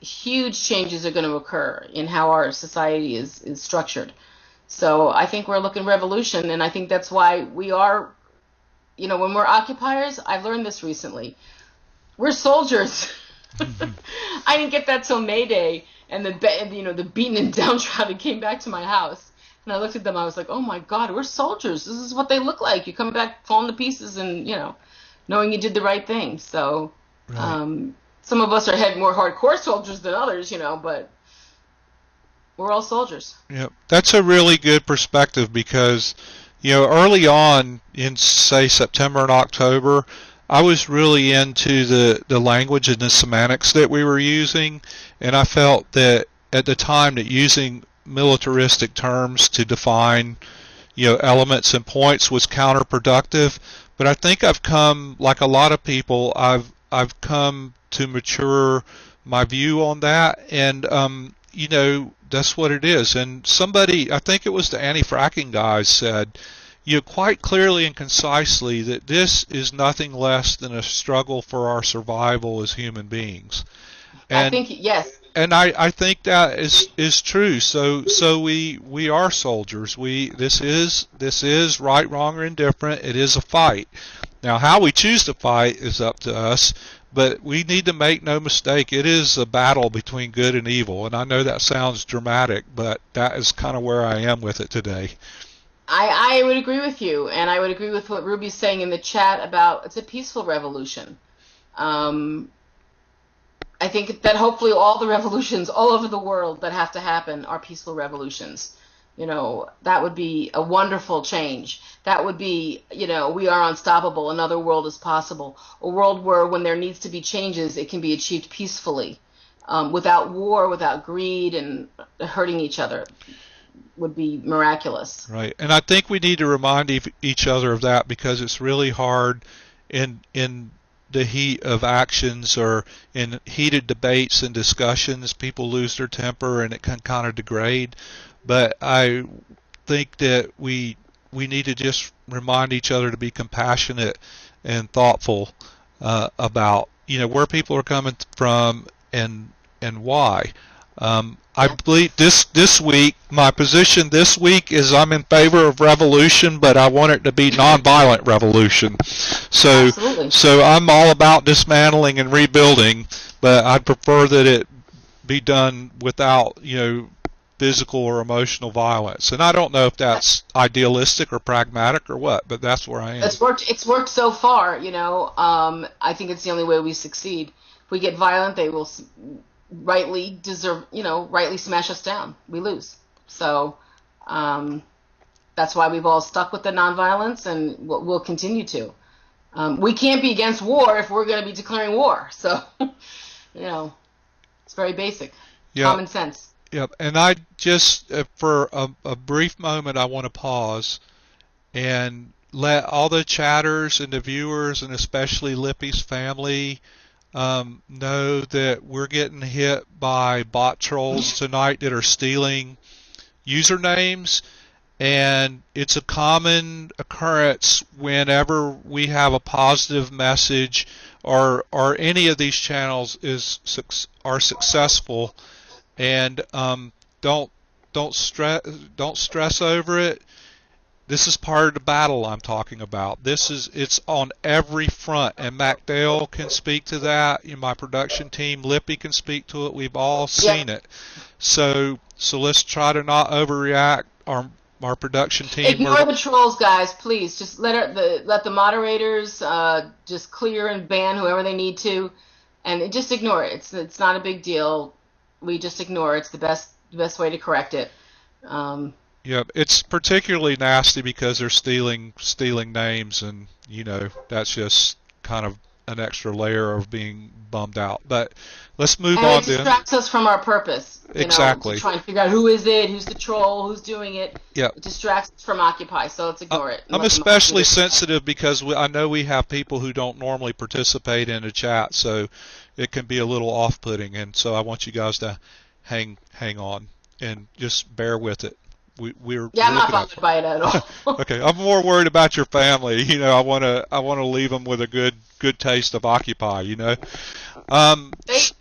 huge changes are going to occur in how our society is structured. So I think we're looking revolution, and I think that's why we are, when we're occupiers, I've learned this recently, we're soldiers. I didn't get that till May Day, and the beaten and downtrodden came back to my house. And I looked at them, I was like, oh my God, we're soldiers. This is what they look like. You come back falling to pieces and, knowing you did the right thing. So right. Some of us are more hardcore soldiers than others, but we're all soldiers. Yeah, that's a really good perspective because, early on in, say, September and October, I was really into the language and the semantics that we were using, and I felt that at the time that using militaristic terms to define, elements and points was counterproductive. But I think I've come, like a lot of people, I've come to mature my view on that, and that's what it is. And somebody, I think it was the anti-fracking guys, said, quite clearly and concisely that this is nothing less than a struggle for our survival as human beings. And I think yes. And I think that is true. So we are soldiers. This is right, wrong, or indifferent. It is a fight. Now, how we choose to fight is up to us, but we need to make no mistake. It is a battle between good and evil. And I know that sounds dramatic, but that is kind of where I am with it today. I would agree with you, and I would agree with what Ruby's saying in the chat about it's a peaceful revolution. I think that hopefully all the revolutions all over the world that have to happen are peaceful revolutions. That would be a wonderful change. That would be, we are unstoppable. Another world is possible. A world where when there needs to be changes, it can be achieved peacefully, without war, without greed and hurting each other. Would be miraculous. Right, and I think we need to remind each other of that because it's really hard in the heat of actions or in heated debates and discussions. People lose their temper and it can kind of degrade. But I think that we need to just remind each other to be compassionate and thoughtful about where people are coming from and why. I believe this week, my position this week is I'm in favor of revolution, but I want it to be nonviolent revolution. So Absolutely. So I'm all about dismantling and rebuilding, but I'd prefer that it be done without, physical or emotional violence. And I don't know if that's idealistic or pragmatic or what, but that's where I am. It's worked so far, I think it's the only way we succeed. If we get violent, they will rightly smash us down. We lose. So that's why we've all stuck with the nonviolence, and we'll continue to. We can't be against war if we're going to be declaring war. So, it's very basic, common sense. Yep. And I just, for a brief moment, I want to pause and let all the chatters and the viewers, and especially Lippy's family, know that we're getting hit by bot trolls tonight that are stealing usernames, and it's a common occurrence whenever we have a positive message or any of these channels are successful, and don't stress over it. This is part of the battle I'm talking about. It's on every front, and MacDale can speak to that. My production team, Lippy, can speak to it. We've all seen it. So let's try to not overreact. Our production team. Ignore the trolls, guys. Please just let the moderators just clear and ban whoever they need to, and just ignore it. It's not a big deal. We just ignore it. It's the best way to correct it. Yeah, it's particularly nasty because they're stealing names, and that's just kind of an extra layer of being bummed out. But let's move And it on then. distracts us from our purpose, to Exactly. try and figure out who is it, who's the troll, who's doing it. Yeah. It distracts us from Occupy, so let's ignore it and I'm let them hunt through especially this. sensitive because I know we have people who don't normally participate in a chat, so it can be a little off-putting, and so I want you guys to hang on and just bear with it. We're Yeah, I'm not looking at. bothered by it at all. Okay, I'm more worried about your family. I want to leave them with a good taste of Occupy. Um,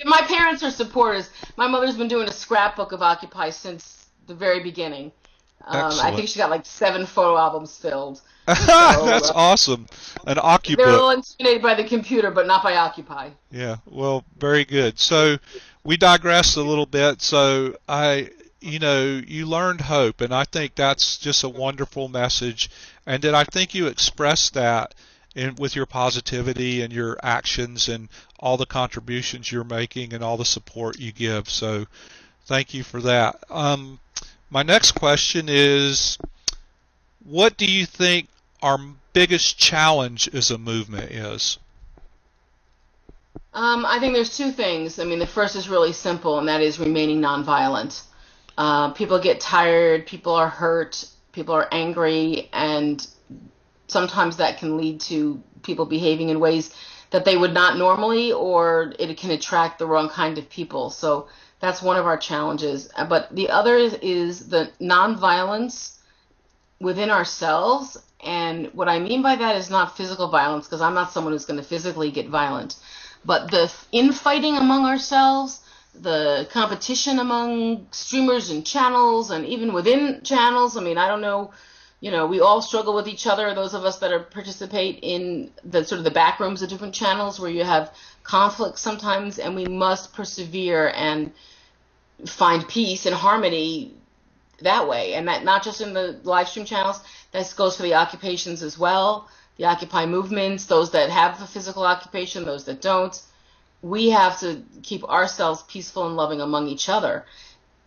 My parents are supporters. My mother's been doing a scrapbook of Occupy since the very beginning. I think Excellent. she got like 7 photo albums filled. So That's awesome. An they're a Occubook. little intimidated by the computer, but not by Occupy. Yeah, well, very good. So we digressed a little bit. So you learned hope, and I think that's just a wonderful message. And then I think you expressed that with your positivity and your actions and all the contributions you're making and all the support you give. So thank you for that. My next question is, what do you think our biggest challenge as a movement is? I think there's 2 things. I mean, the first is really simple, and that is remaining nonviolent. People get tired, people are hurt, people are angry, and sometimes that can lead to people behaving in ways that they would not normally, or it can attract the wrong kind of people. So that's one of our challenges. But the other is the nonviolence within ourselves. And what I mean by that is not physical violence, because I'm not someone who's going to physically get violent, but the infighting among ourselves, the competition among streamers and channels, and even within channels. I mean, I don't know, we all struggle with each other, those of us that participate in the sort of the back rooms of different channels where you have conflict sometimes, and we must persevere and find peace and harmony that way. And that not just in the live stream channels, that goes for the occupations as well, the Occupy movements, those that have a physical occupation, those that don't. We have to keep ourselves peaceful and loving among each other.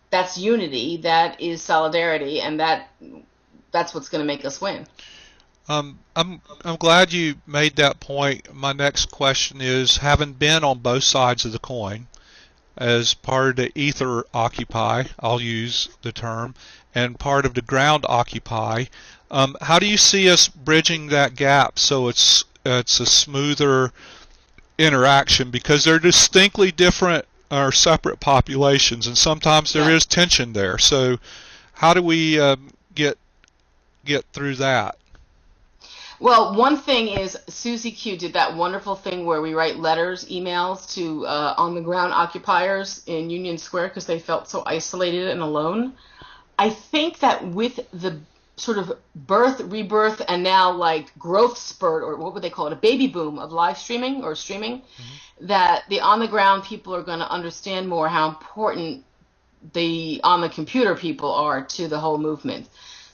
That's unity, that is solidarity, and that's what's going to make us win. I'm glad you made that point. My next question is, having been on both sides of the coin, as part of the ether occupy, I'll use the term, and part of the ground occupy, how do you see us bridging that gap so it's a smoother interaction, because they're distinctly different or separate populations, and sometimes there is tension there. So how do we get through that? Well, one thing is Susie Q did that wonderful thing where we write letters, emails to on-the-ground occupiers in Union Square because they felt so isolated and alone. I think that with the sort of birth, rebirth, and now like growth spurt, or what would they call it, a baby boom of live streaming or streaming, that the on-the-ground people are going to understand more how important the on-the-computer people are to the whole movement.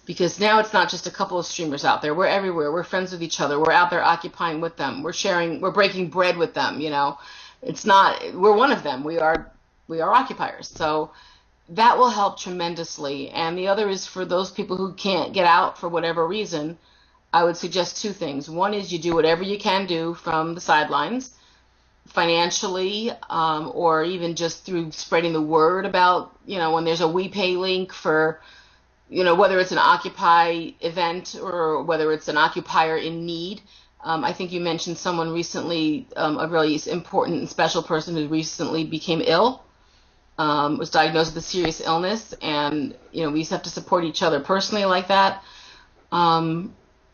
Because now it's not just a couple of streamers out there. We're everywhere. We're friends with each other. We're out there occupying with them. We're breaking bread with them, It's not, we're one of them. We are occupiers. So that will help tremendously. And the other is for those people who can't get out for whatever reason, I would suggest 2 things. One is you do whatever you can do from the sidelines, financially, or even just through spreading the word about, when there's a WePay link for, whether it's an Occupy event or whether it's an occupier in need. I think you mentioned someone recently, a really important and special person who recently became ill, was diagnosed with a serious illness, and, we just have to support each other personally like that. And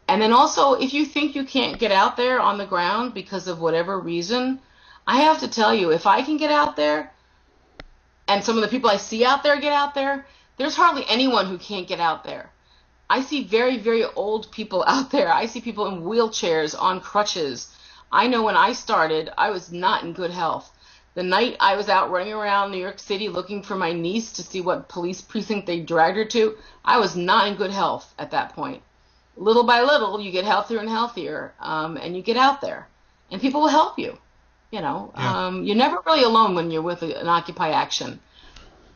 then also, if you think you can't get out there on the ground because of whatever reason, I have to tell you, if I can get out there, and some of the people I see out there get out there, there's hardly anyone who can't get out there. I see very, very old people out there. I see people in wheelchairs, on crutches. I know when I started, I was not in good health. The night I was out running around New York City looking for my niece to see what police precinct they dragged her to, I was not in good health at that point. Little by little, you get healthier and healthier, and you get out there. And people will help you. You're never really alone when you're with an Occupy action.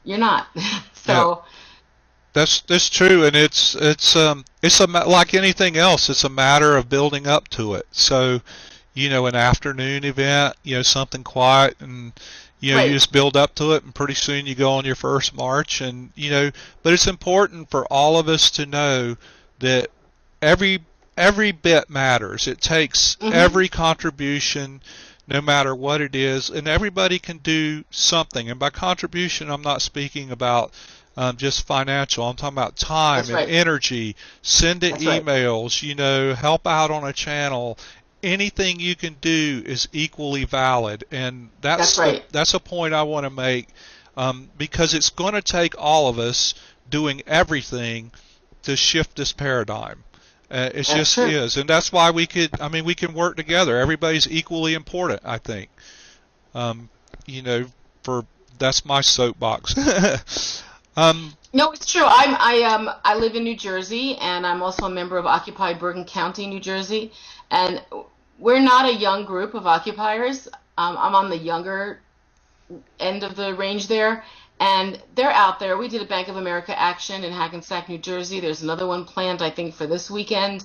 You're not. So That's true, and like anything else, it's a matter of building up to it. So, an afternoon event, something quiet, and you Right. just build up to it, and pretty soon you go on your first march, and but it's important for all of us to know that every every bit matters. It takes Mm-hmm. every contribution, no matter what it is, and everybody can do something. And by contribution, I'm not speaking about just financial. I'm talking about time That's and right. energy. Send it That's right. emails. Help out on a channel. Anything you can do is equally valid, and That's right. that's a point I want to make, because it's going to take all of us doing everything to shift this paradigm. It That's just true. is, and that's why we can work together. Everybody's equally important, I think. Um, you know, for That's my soapbox. um, No, it's true. I live in New Jersey, and I'm also a member of Occupy Bergen County, New Jersey, and we're not a young group of occupiers. I'm on the younger end of the range there, and they're out there. We did a Bank of America action in Hackensack, New Jersey. There's another one planned, I think, for this weekend.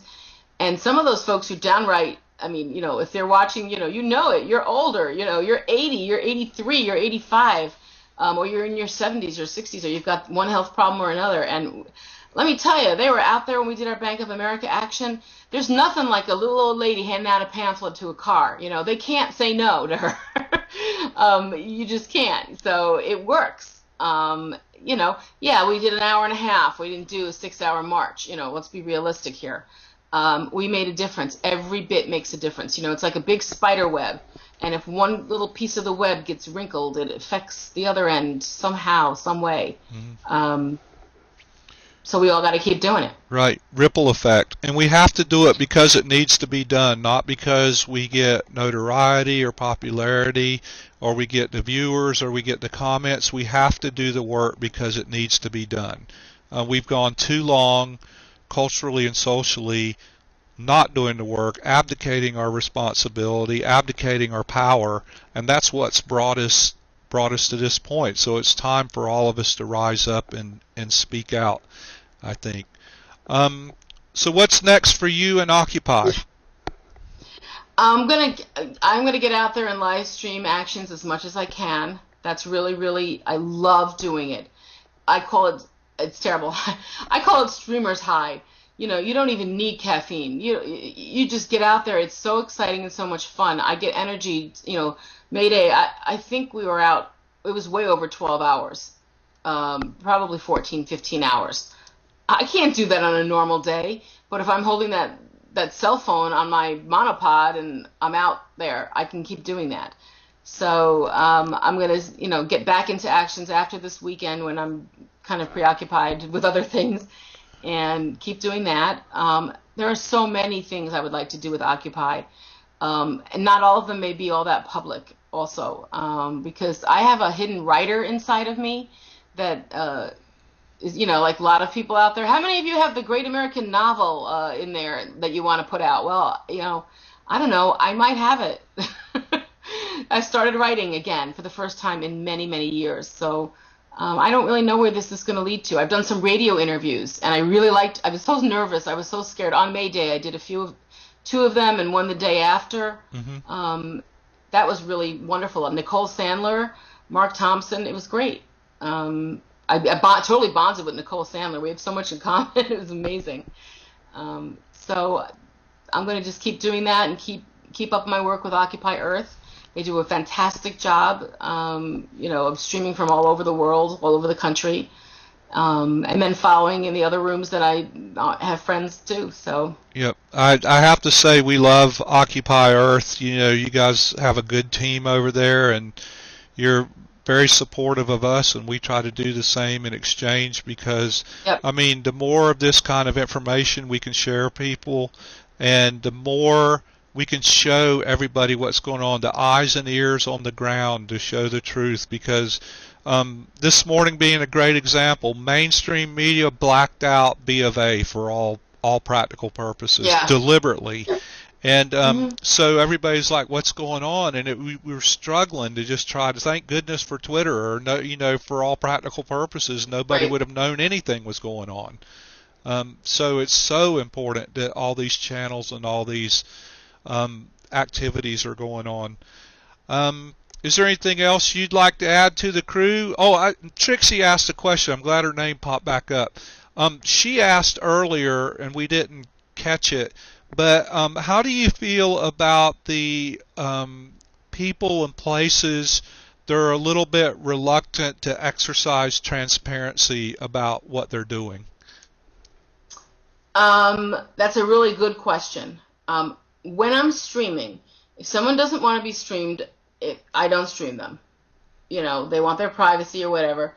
And some of those folks who downright, I mean, if they're watching, it. You're older. You're 80, you're 83, you're 85, or you're in your 70s or 60s, or you've got one health problem or another. And let me tell you, they were out there when we did our Bank of America action. There's nothing like a little old lady handing out a pamphlet to a car. They can't say no to her. You just can't. So it works. Yeah, we did an hour and a half. We didn't do a 6-hour march. Let's be realistic here. We made a difference. Every bit makes a difference. It's like a big spider web. And if one little piece of the web gets wrinkled, it affects the other end somehow, some way. mhm. So we all got to keep doing it. Right, ripple effect. And we have to do it because it needs to be done, not because we get notoriety or popularity or we get the viewers or we get the comments. We have to do the work because it needs to be done. We've gone too long culturally and socially not doing the work, abdicating our responsibility, abdicating our power, and that's what's brought us to this point. So it's time for all of us to rise up and speak out, I think. So what's next for you and Occupy? I'm gonna get out there and live stream actions as much as I can. That's really, really, I love doing it. I call it, it's terrible. I call it streamer's high. You don't even need caffeine. You just get out there. It's so exciting and so much fun. I get energy. Mayday. I think we were out. It was way over 12 hours, probably 14, 15 hours. I can't do that on a normal day, but if I'm holding that cell phone on my monopod and I'm out there, I can keep doing that. So I'm gonna, get back into actions after this weekend when I'm kind of preoccupied with other things, and keep doing that. There are so many things I would like to do with Occupy, and not all of them may be all that public. Also, because I have a hidden writer inside of me that is, like a lot of people out there. How many of you have the Great American Novel in there that you want to put out? Well, I don't know. I might have it. I started writing again for the first time in many, many years. So I don't really know where this is going to lead to. I've done some radio interviews, and I really liked. I was so nervous. I was so scared. On May Day, I did two of them, and one the day after. Hmm. That was really wonderful. Nicole Sandler, Mark Thompson. It was great. Totally bonded with Nicole Sandler. We have so much in common. It was amazing. So I'm going to just keep doing that and keep up my work with Occupy Earth. They do a fantastic job, of streaming from all over the world, all over the country, and then following in the other rooms that I have friends too. So. Yep. I have to say we love Occupy Earth. You guys have a good team over there, and you're very supportive of us, and we try to do the same in exchange because, Yep. I mean, the more of this kind of information we can share people, and the more we can show everybody what's going on, the eyes and ears on the ground to show the truth, because this morning being a great example, mainstream media blacked out B of A for all practical purposes Yeah. deliberately, And Hmm. so everybody's like, "What's going on?" And we were struggling to just try to. Thank goodness for Twitter, or no, for all practical purposes, nobody Right. would have known anything was going on. So it's so important that all these channels and all these activities are going on. Is there anything else you'd like to add to the crew? Oh, Trixie asked a question. I'm glad her name popped back up. She asked earlier, and we didn't catch it, but how do you feel about the people and places that are a little bit reluctant to exercise transparency about what they're doing? That's a really good question. When I'm streaming, if someone doesn't want to be streamed, I don't stream them. They want their privacy or whatever.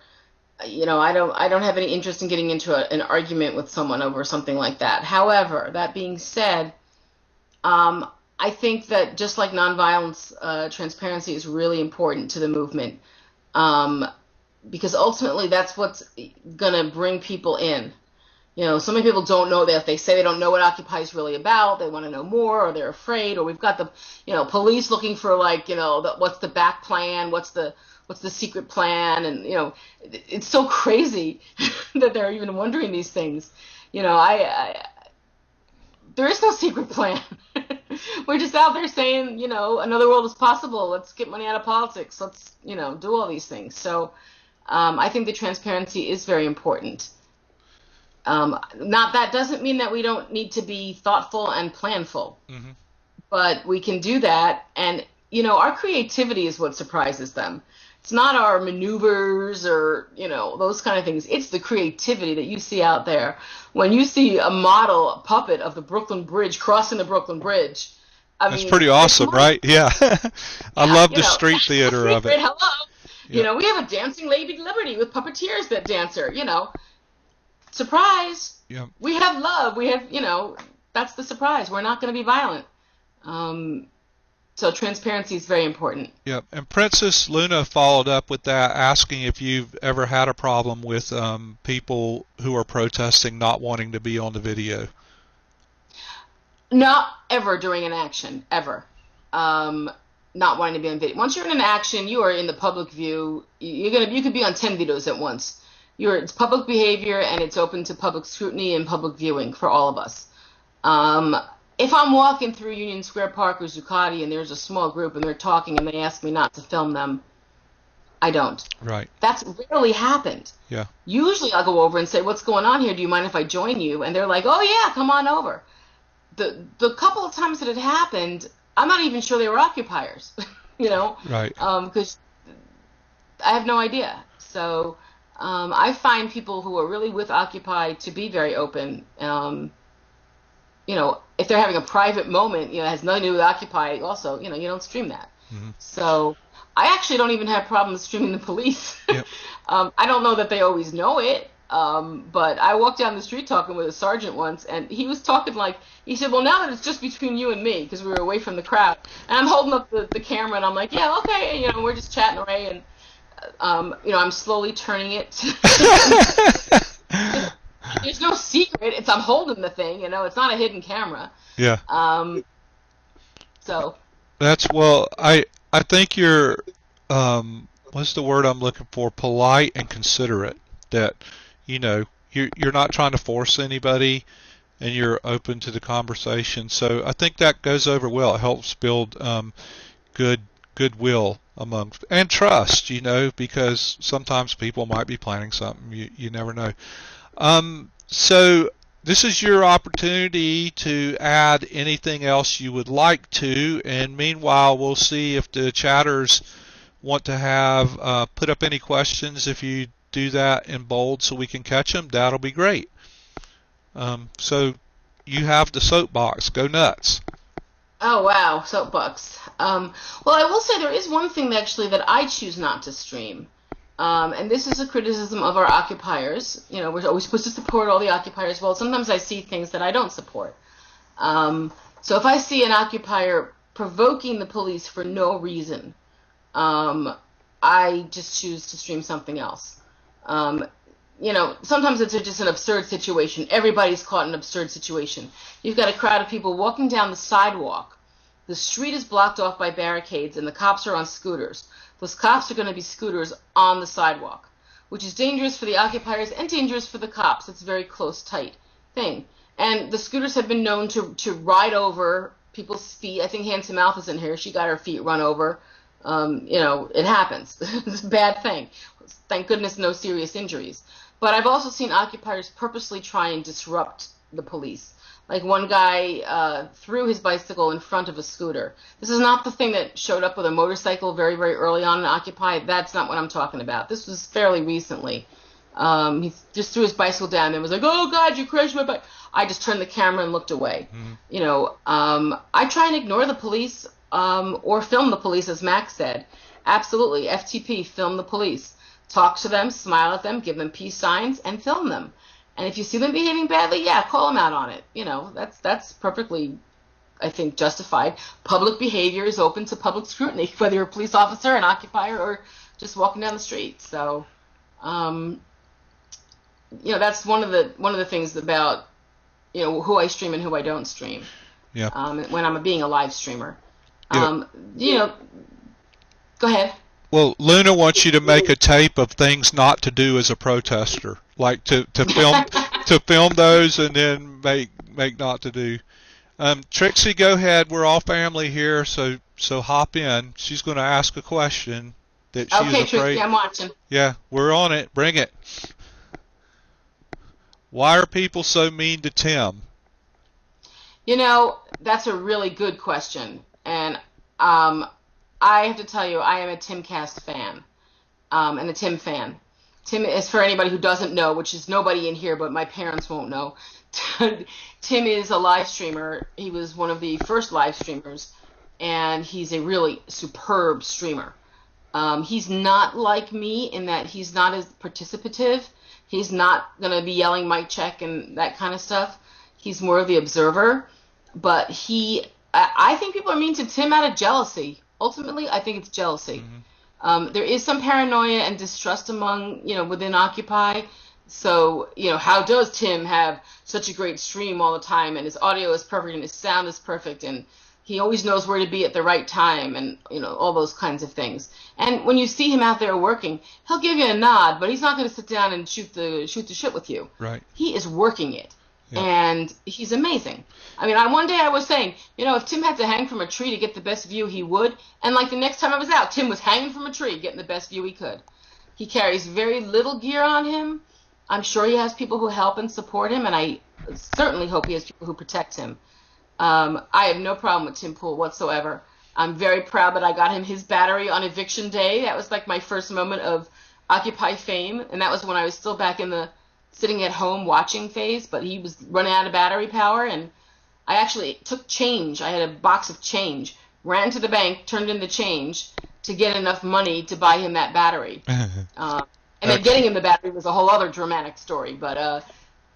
I don't have any interest in getting into an argument with someone over something like that. However, that being said, I think that just like nonviolence, transparency is really important to the movement, um, because ultimately that's what's going to bring people in. So many people don't know that. They say they don't know what Occupy is really about. They want to know more, or they're afraid, or we've got the, police looking for like, what's the back plan, what's the secret plan, and it's so crazy that they're even wondering these things. There is no secret plan. We're just out there saying, another world is possible. Let's get money out of politics. Let's, do all these things. So I think the transparency is very important. Not that doesn't mean that we don't need to be thoughtful and planful, Hmm. but we can do that. And, our creativity is what surprises them. It's not our maneuvers or, those kind of things. It's the creativity that you see out there. When you see a model, a puppet of the Brooklyn Bridge crossing the Brooklyn Bridge, I That's mean, pretty like, come awesome, on. right? Yeah. I Yeah, love the street that's no theater of it. secret. Hello. Yep. We have a dancing Lady Liberty with puppeteers that dance her, surprise. Yep. We have love. We have, that's the surprise. We're not going to be violent. Um, so transparency is very important. Yep. And Princess Luna followed up with that, asking if you've ever had a problem with people who are protesting not wanting to be on the video. Not ever during an action, ever. Um, Not wanting to be on video. Once you're in an action, you are in the public view. You could be on 10 videos at once. It's public behavior, and it's open to public scrutiny and public viewing for all of us. Um, if I'm walking through Union Square Park or Zuccotti and there's a small group and they're talking and they ask me not to film them, I don't. Right. That's rarely happened. Yeah. Usually I'll go over and say, "What's going on here? Do you mind if I join you?" And they're like, "Oh yeah, come on over." The couple of times that it happened, I'm not even sure they were occupiers, Right. because I have no idea. So I find people who are really with Occupy to be very open. If they're having a private moment, it has nothing to do with Occupy. Also, you don't stream that. Hmm. So I actually don't even have problems streaming the police. Yep. I don't know that they always know it. But I walked down the street talking with a sergeant once, and he was talking like, he said, "Well, now that it's just between you and me," because we were away from the crowd. And I'm holding up the camera, and I'm like, "Yeah, okay," we're just chatting away, and, I'm slowly turning it. There's no secret. I'm holding the thing, it's not a hidden camera. Yeah. So. Well, I think you're what's the word I'm looking for? Polite and considerate. That you're not trying to force anybody, and you're open to the conversation. So I think that goes over well. It helps build goodwill amongst and trust. Because sometimes people might be planning something. You never know. So this is your opportunity to add anything else you would like to, and meanwhile we'll see if the chatters want to have put up any questions. If you do that in bold so we can catch them, that'll be great. So you have the soapbox. Go nuts. Oh wow, soapbox. Well, I will say there is one thing actually that I choose not to stream. And this is a criticism of our occupiers. We're always supposed to support all the occupiers. Well, sometimes I see things that I don't support. So if I see an occupier provoking the police for no reason, I just choose to stream something else. sometimes it's just an absurd situation. Everybody's caught in an absurd situation. You've got a crowd of people walking down the sidewalk. The street is blocked off by barricades, and the cops are on scooters. Those cops are going to be scooters on the sidewalk, which is dangerous for the occupiers and dangerous for the cops. It's a very close, tight thing. And the scooters have been known to ride over people's feet. I think Handsome Mouth is in here. She got her feet run over. It happens. It's a bad thing. Thank goodness no serious injuries. But I've also seen occupiers purposely try and disrupt the police. Like one guy threw his bicycle in front of a scooter. This is not the thing that showed up with a motorcycle very, very early on in Occupy. That's not what I'm talking about. This was fairly recently. He just threw his bicycle down and was like, "Oh God, you crashed my bike." I just turned the camera and looked away. I try and ignore the police or film the police, as Max said. Absolutely, FTP, film the police. Talk to them, smile at them, give them peace signs, and film them. And if you see them behaving badly, yeah, call them out on it. That's perfectly, I think, justified. Public behavior is open to public scrutiny, whether you're a police officer, an occupier, or just walking down the street. So, that's one of the things about who I stream and who I don't stream. Yeah. When I'm being a live streamer. Go ahead. Well, Luna wants you to make a tape of things not to do as a protester, like to film to film those and then make not to do. Trixie, go ahead. We're all family here, so hop in. She's going to ask a question that she's okay, afraid. Trixie, I'm watching. Yeah, we're on it. Bring it. Why are people so mean to Tim? That's a really good question, and I have to tell you, I am a Timcast fan, and a Tim fan. Tim is, for anybody who doesn't know, which is nobody in here, but my parents won't know, Tim is a live streamer. He was one of the first live streamers, and he's a really superb streamer. He's not like me in that he's not as participative. He's not going to be yelling mic check and that kind of stuff. He's more of the observer, but I think people are mean to Tim out of jealousy. Ultimately, I think it's jealousy. Mm-hmm. There is some paranoia and distrust among, within Occupy. So, how does Tim have such a great stream all the time, and his audio is perfect and his sound is perfect and he always knows where to be at the right time and, all those kinds of things. And when you see him out there working, he'll give you a nod, but he's not going to sit down and shoot the shit with you. Right. He is working it. Yeah. And he's amazing. I mean, one day I was saying, if Tim had to hang from a tree to get the best view, he would. And like the next time I was out, Tim was hanging from a tree, getting the best view he could. He carries very little gear on him. I'm sure he has people who help and support him, and I certainly hope he has people who protect him. I have no problem with Tim Pool whatsoever. I'm very proud that I got him his battery on eviction day. That was like my first moment of Occupy fame, and that was when I was still back in the sitting at home watching phase, but he was running out of battery power, and I actually took change. I had a box of change, ran to the bank, turned in the change to get enough money to buy him that battery. And then getting him the battery was a whole other dramatic story. But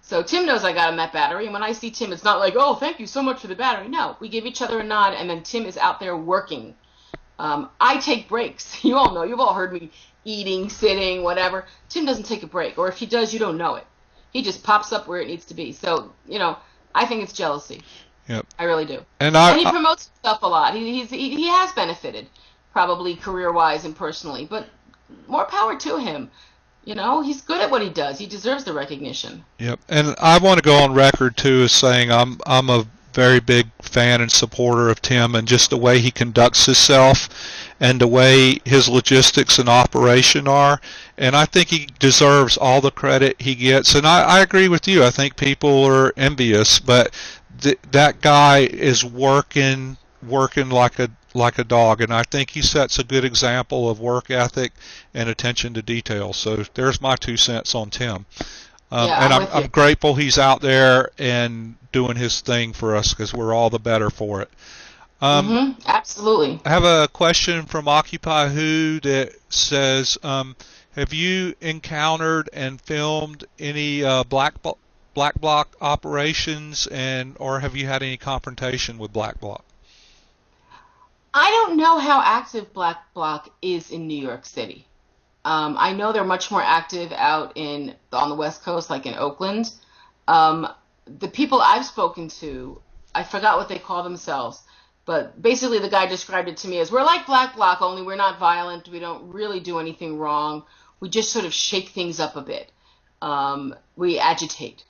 so Tim knows I got him that battery, and when I see Tim, it's not like, "Oh, thank you so much for the battery." No, we give each other a nod, and then Tim is out there working. I take breaks. You all know. You've all heard me eating, sitting, whatever. Tim doesn't take a break, or if he does, you don't know it. He just pops up where it needs to be. So, I think it's jealousy. Yep. I really do. And he promotes himself a lot. He has benefited, probably career-wise and personally, but more power to him. He's good at what he does. He deserves the recognition. Yep. And I want to go on record too as saying I'm a very big fan and supporter of Tim and just the way he conducts himself and the way his logistics and operation are. And I think he deserves all the credit he gets. And I agree with you. I think people are envious, but that guy is working like a dog, and I think he sets a good example of work ethic and attention to detail. So there's my 2 cents on Tim. And I'm grateful he's out there and doing his thing for us because we're all the better for it. Absolutely. I have a question from Occupy Who that says, have you encountered and filmed any black bloc operations, or have you had any confrontation with black bloc? I don't know how active black bloc is in New York City. I know they're much more active out on the West Coast, like in Oakland. The people I've spoken to, I forgot what they call themselves, but basically the guy described it to me as, we're like Black Bloc, only we're not violent. We don't really do anything wrong. We just sort of shake things up a bit. We agitate.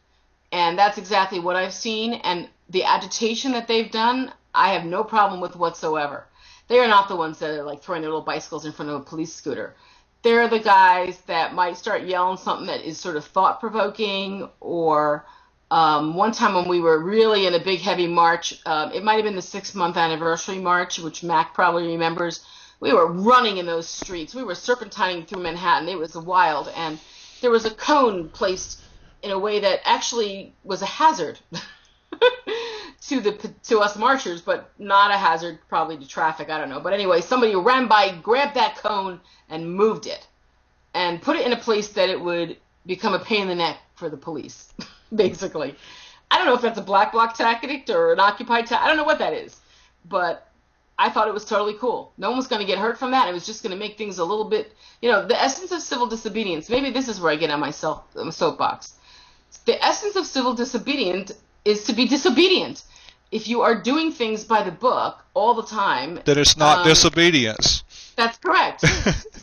And that's exactly what I've seen. And the agitation that they've done, I have no problem with whatsoever. They are not the ones that are like throwing their little bicycles in front of a police scooter. They're the guys that might start yelling something that is sort of thought-provoking, or one time when we were really in a big, heavy march, it might have been the 6-month anniversary march, which Mac probably remembers. We were running in those streets. We were serpentining through Manhattan. It was wild. And there was a cone placed in a way that actually was a hazard to us marchers, but not a hazard probably to traffic. I don't know. But anyway, somebody ran by, grabbed that cone, and moved it, and put it in a place that it would become a pain in the neck for the police, basically. I don't know if that's a Black Bloc tactic or an Occupy tactic. I don't know what that is, but I thought it was totally cool. No one was going to get hurt from that. It was just going to make things a little bit, the essence of civil disobedience. Maybe this is where I get on my soapbox. The essence of civil disobedience is to be disobedient. If you are doing things by the book all the time, then it's not disobedience. That's correct.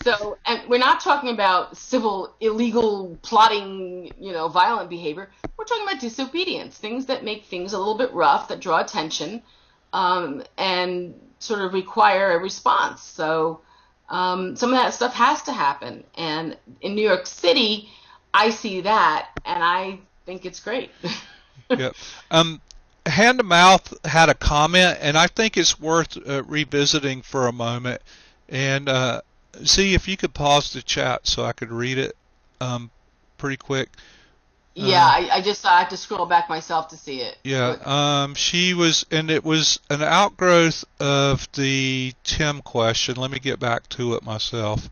So, and we're not talking about civil, illegal, plotting, violent behavior. We're talking about disobedience, things that make things a little bit rough, that draw attention, and sort of require a response. So, some of that stuff has to happen. And in New York City, I see that, and I think it's great. Yep. Hand to Mouth had a comment, and I think it's worth revisiting for a moment. And see if you could pause the chat so I could read it pretty quick. Yeah, I just I have to scroll back myself to see it. Yeah, she was, and it was an outgrowth of the Tim question. Let me get back to it myself.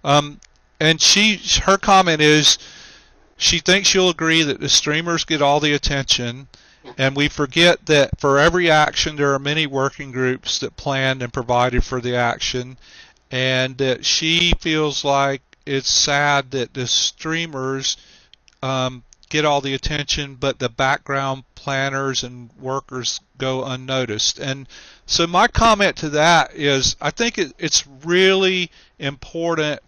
And her comment is, she thinks you'll agree that the streamers get all the attention, and we forget that for every action there are many working groups that planned and provided for the action, and that she feels like it's sad that the streamers get all the attention, but the background planners and workers go unnoticed. And so my comment to that is, I think it's really important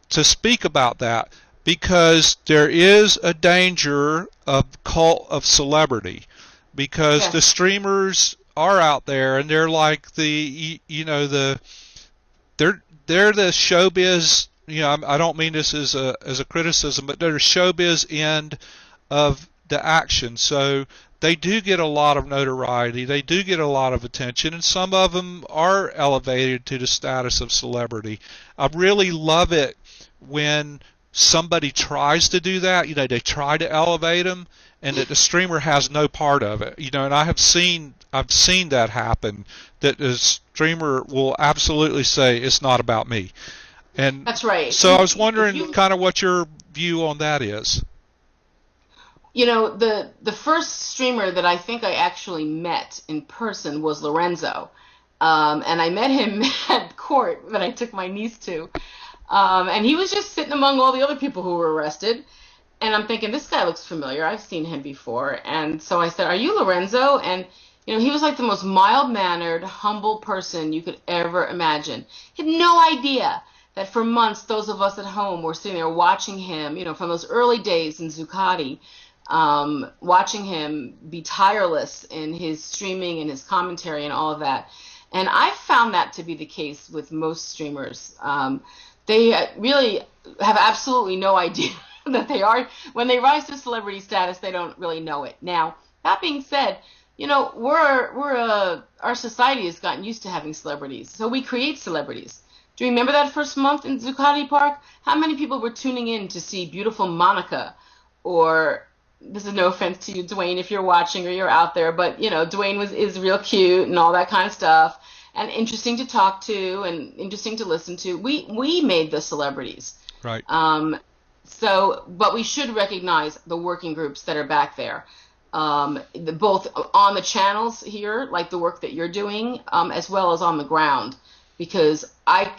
to speak about that, because there is a danger of cult of celebrity, because Yes. the streamers are out there and they're like they're the showbiz. I don't mean this as a criticism, but they're the showbiz end of the action. So they do get a lot of notoriety, they do get a lot of attention, and some of them are elevated to the status of celebrity. I really love it when somebody tries to do that. They try to elevate them, and that the streamer has no part of it. And I've seen that happen, that the streamer will absolutely say it's not about me. And That's right. So I was wondering kind of what your view on that is. The first streamer that I think I actually met in person was Lorenzo. And I met him at court that I took my niece to. And he was just sitting among all the other people who were arrested. And I'm thinking, this guy looks familiar. I've seen him before. And so I said, "Are you Lorenzo?" And, he was like the most mild-mannered, humble person you could ever imagine. He had no idea that for months, those of us at home were sitting there watching him, from those early days in Zuccotti, watching him be tireless in his streaming and his commentary and all of that. And I found that to be the case with most streamers. They really have absolutely no idea that they are. When they rise to celebrity status, they don't really know it. Now, that being said, our society has gotten used to having celebrities, so we create celebrities. Do you remember that first month in Zuccotti Park? How many people were tuning in to see beautiful Monica? Or, this is no offense to you, Dwayne, if you're watching or you're out there, but Dwayne is real cute and all that kind of stuff, and interesting to talk to and interesting to listen to. We made the celebrities. Right. But we should recognize the working groups that are back there, both on the channels here, like the work that you're doing, as well as on the ground, because I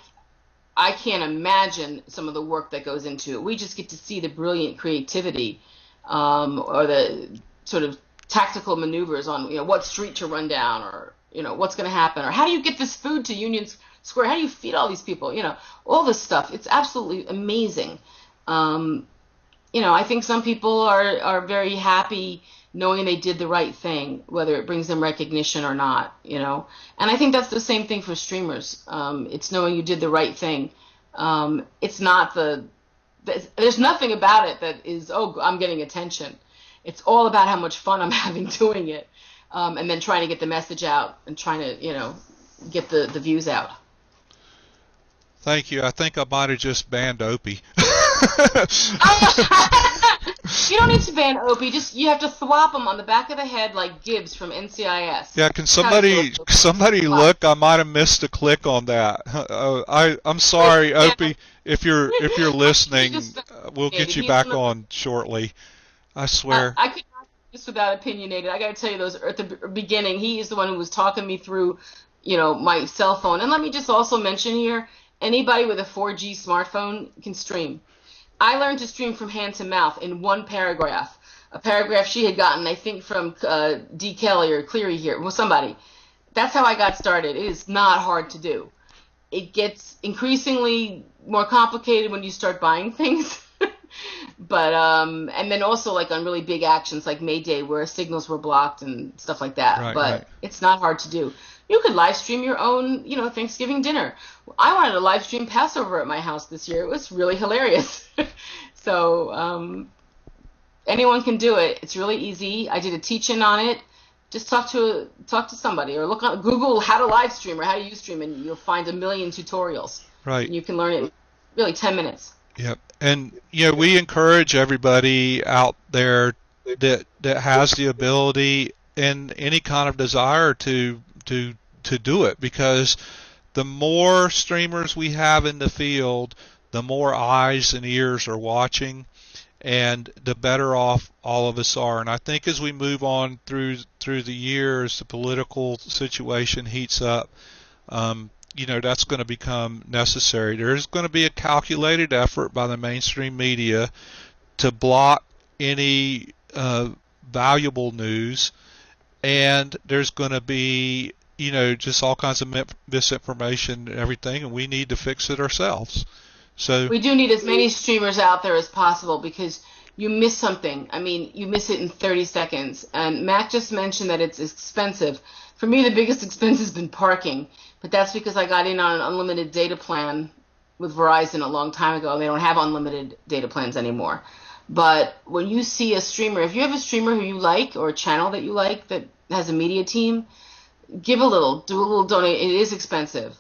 I can't imagine some of the work that goes into it. We just get to see the brilliant creativity, or the sort of tactical maneuvers on, what street to run down, or, what's going to happen, or how do you get this food to Union Square? How do you feed all these people? All this stuff. It's absolutely amazing. I think some people are very happy knowing they did the right thing, whether it brings them recognition or not, And I think that's the same thing for streamers. It's knowing you did the right thing. It's not there's nothing about it that is, oh, I'm getting attention. It's all about how much fun I'm having doing it, and then trying to get the message out and trying to, get the views out. Thank you. I think I might have just banned Opie. You don't need to ban Opie. You have to thwop him on the back of the head like Gibbs from NCIS. Yeah, can somebody look? I might have missed a click on that. I'm sorry, Opie. If you're listening, we'll get you back on shortly. I swear. I could not do this without opinionated. I got to tell you, those at the beginning, he is the one who was talking me through, my cell phone. And let me just also mention here, anybody with a 4G smartphone can stream. I learned to stream from hand to mouth in one paragraph. A paragraph she had gotten, I think, from D. Kelly or Cleary here. Well, somebody. That's how I got started. It is not hard to do. It gets increasingly more complicated when you start buying things. But and then also like on really big actions like May Day where signals were blocked and stuff like that. Right. It's not hard to do. You could live stream your own, Thanksgiving dinner. I wanted to live stream Passover at my house this year. It was really hilarious. So anyone can do it. It's really easy. I did a teach-in on it. Just talk to somebody or look on Google how to live stream or how to use stream, and you'll find a million tutorials. Right. And you can learn it in really 10 minutes. Yep. And we encourage everybody out there that has the ability and any kind of desire to do it, because the more streamers we have in the field, the more eyes and ears are watching, and the better off all of us are. And I think as we move on through the years, the political situation heats up. That's going to become necessary. There's going to be a calculated effort by the mainstream media to block any valuable news, and there's going to be just all kinds of misinformation and everything, and we need to fix it ourselves. So we do need as many streamers out there as possible, because you miss something. I mean, you miss it in 30 seconds. And Mac just mentioned that it's expensive. For me, the biggest expense has been parking, but that's because I got in on an unlimited data plan with Verizon a long time ago, and they don't have unlimited data plans anymore. But when you see a streamer, if you have a streamer who you like or a channel that you like that has a media team, give a little, do a little donate. It is expensive.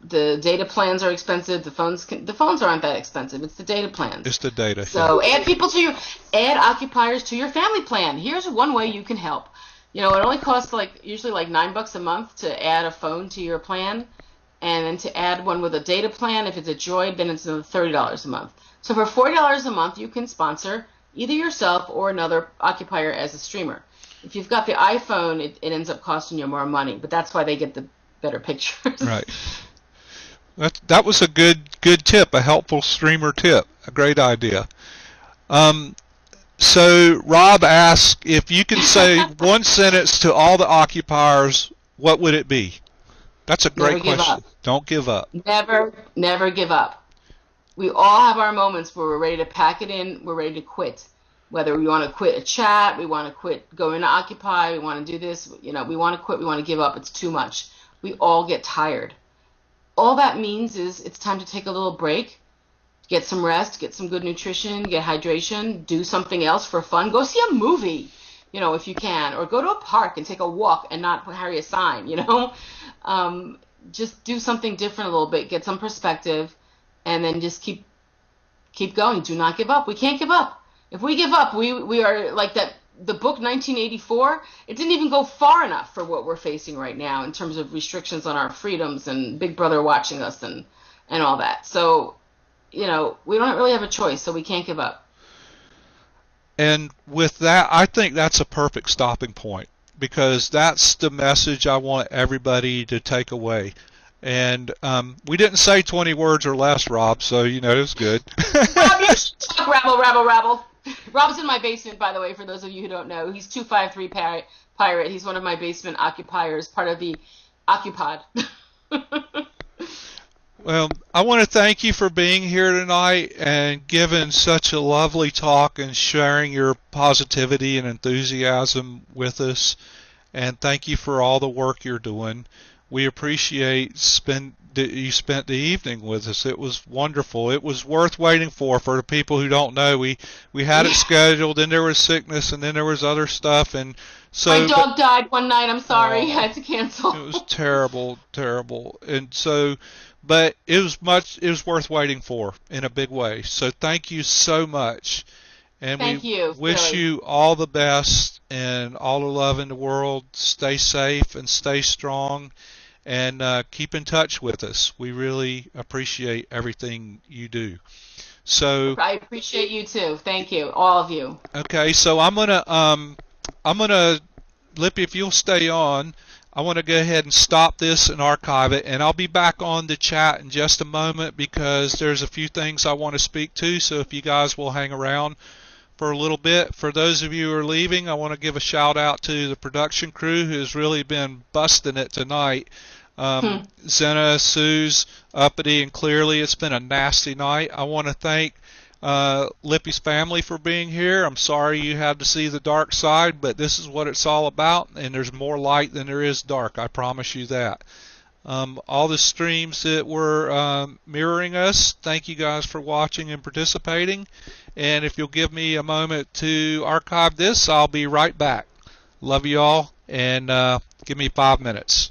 The data plans are expensive. The phones aren't that expensive. It's the data plans. It's the data. So add occupiers to your family plan. Here's one way you can help. It only costs usually $9 a month to add a phone to your plan, and then to add one with a data plan, if it's a Droid, then it's another $30 a month. So for $40 a month, you can sponsor either yourself or another occupier as a streamer. If you've got the iPhone, it ends up costing you more money, but that's why they get the better pictures. Right. That was a good tip, a helpful streamer tip, a great idea. So Rob asked, if you could say one sentence to all the occupiers, what would it be? That's a great question. Don't give up. Never give up. We all have our moments where we're ready to pack it in, we're ready to quit. Whether we want to quit a chat, we want to quit going to Occupy, we want to do this, we want to quit, we want to give up, it's too much. We all get tired. All that means is it's time to take a little break, get some rest, get some good nutrition, get hydration, do something else for fun. Go see a movie, if you can, or go to a park and take a walk and not carry a sign, Just do something different a little bit, get some perspective, and then just keep going. Do not give up. We can't give up. If we give up, we are like that. The book 1984, it didn't even go far enough for what we're facing right now in terms of restrictions on our freedoms and Big Brother watching us and all that. So, we don't really have a choice, so we can't give up. And with that, I think that's a perfect stopping point, because that's the message I want everybody to take away. And we didn't say 20 words or less, Rob, so it was good. Rob, you should talk, rabble. Rob's in my basement, by the way, for those of you who don't know. He's 253 Pirate. He's one of my basement occupiers, part of the Occupod. Well, I want to thank you for being here tonight and giving such a lovely talk and sharing your positivity and enthusiasm with us. And thank you for all the work you're doing. We appreciate you spent the evening with us. It was wonderful. It was worth waiting for the people who don't know. We had it scheduled, then there was sickness, and then there was other stuff, and so my dog died one night. I'm sorry, I had to cancel. It was terrible, and so, but it was worth waiting for in a big way. So thank you so much, and we wish you all the best and all the love in the world. Stay safe and stay strong. And keep in touch with us. We really appreciate everything you do. So I appreciate you too. Thank you, all of you. Okay, so I'm gonna Lippy, if you'll stay on, I want to go ahead and stop this and archive it, and I'll be back on the chat in just a moment because there's a few things I want to speak to. So if you guys will hang around for a little bit. For those of you who are leaving, I want to give a shout out to the production crew who's really been busting it tonight. Zena, Suze, Uppity, and Clearly. It's been a nasty night. I want to thank Lippy's family for being here. I'm sorry you had to see the dark side, but this is what it's all about, and there's more light than there is dark. I promise you that. All the streams that were mirroring us, thank you guys for watching and participating. And if you'll give me a moment to archive this, I'll be right back. Love you all, and give me 5 minutes.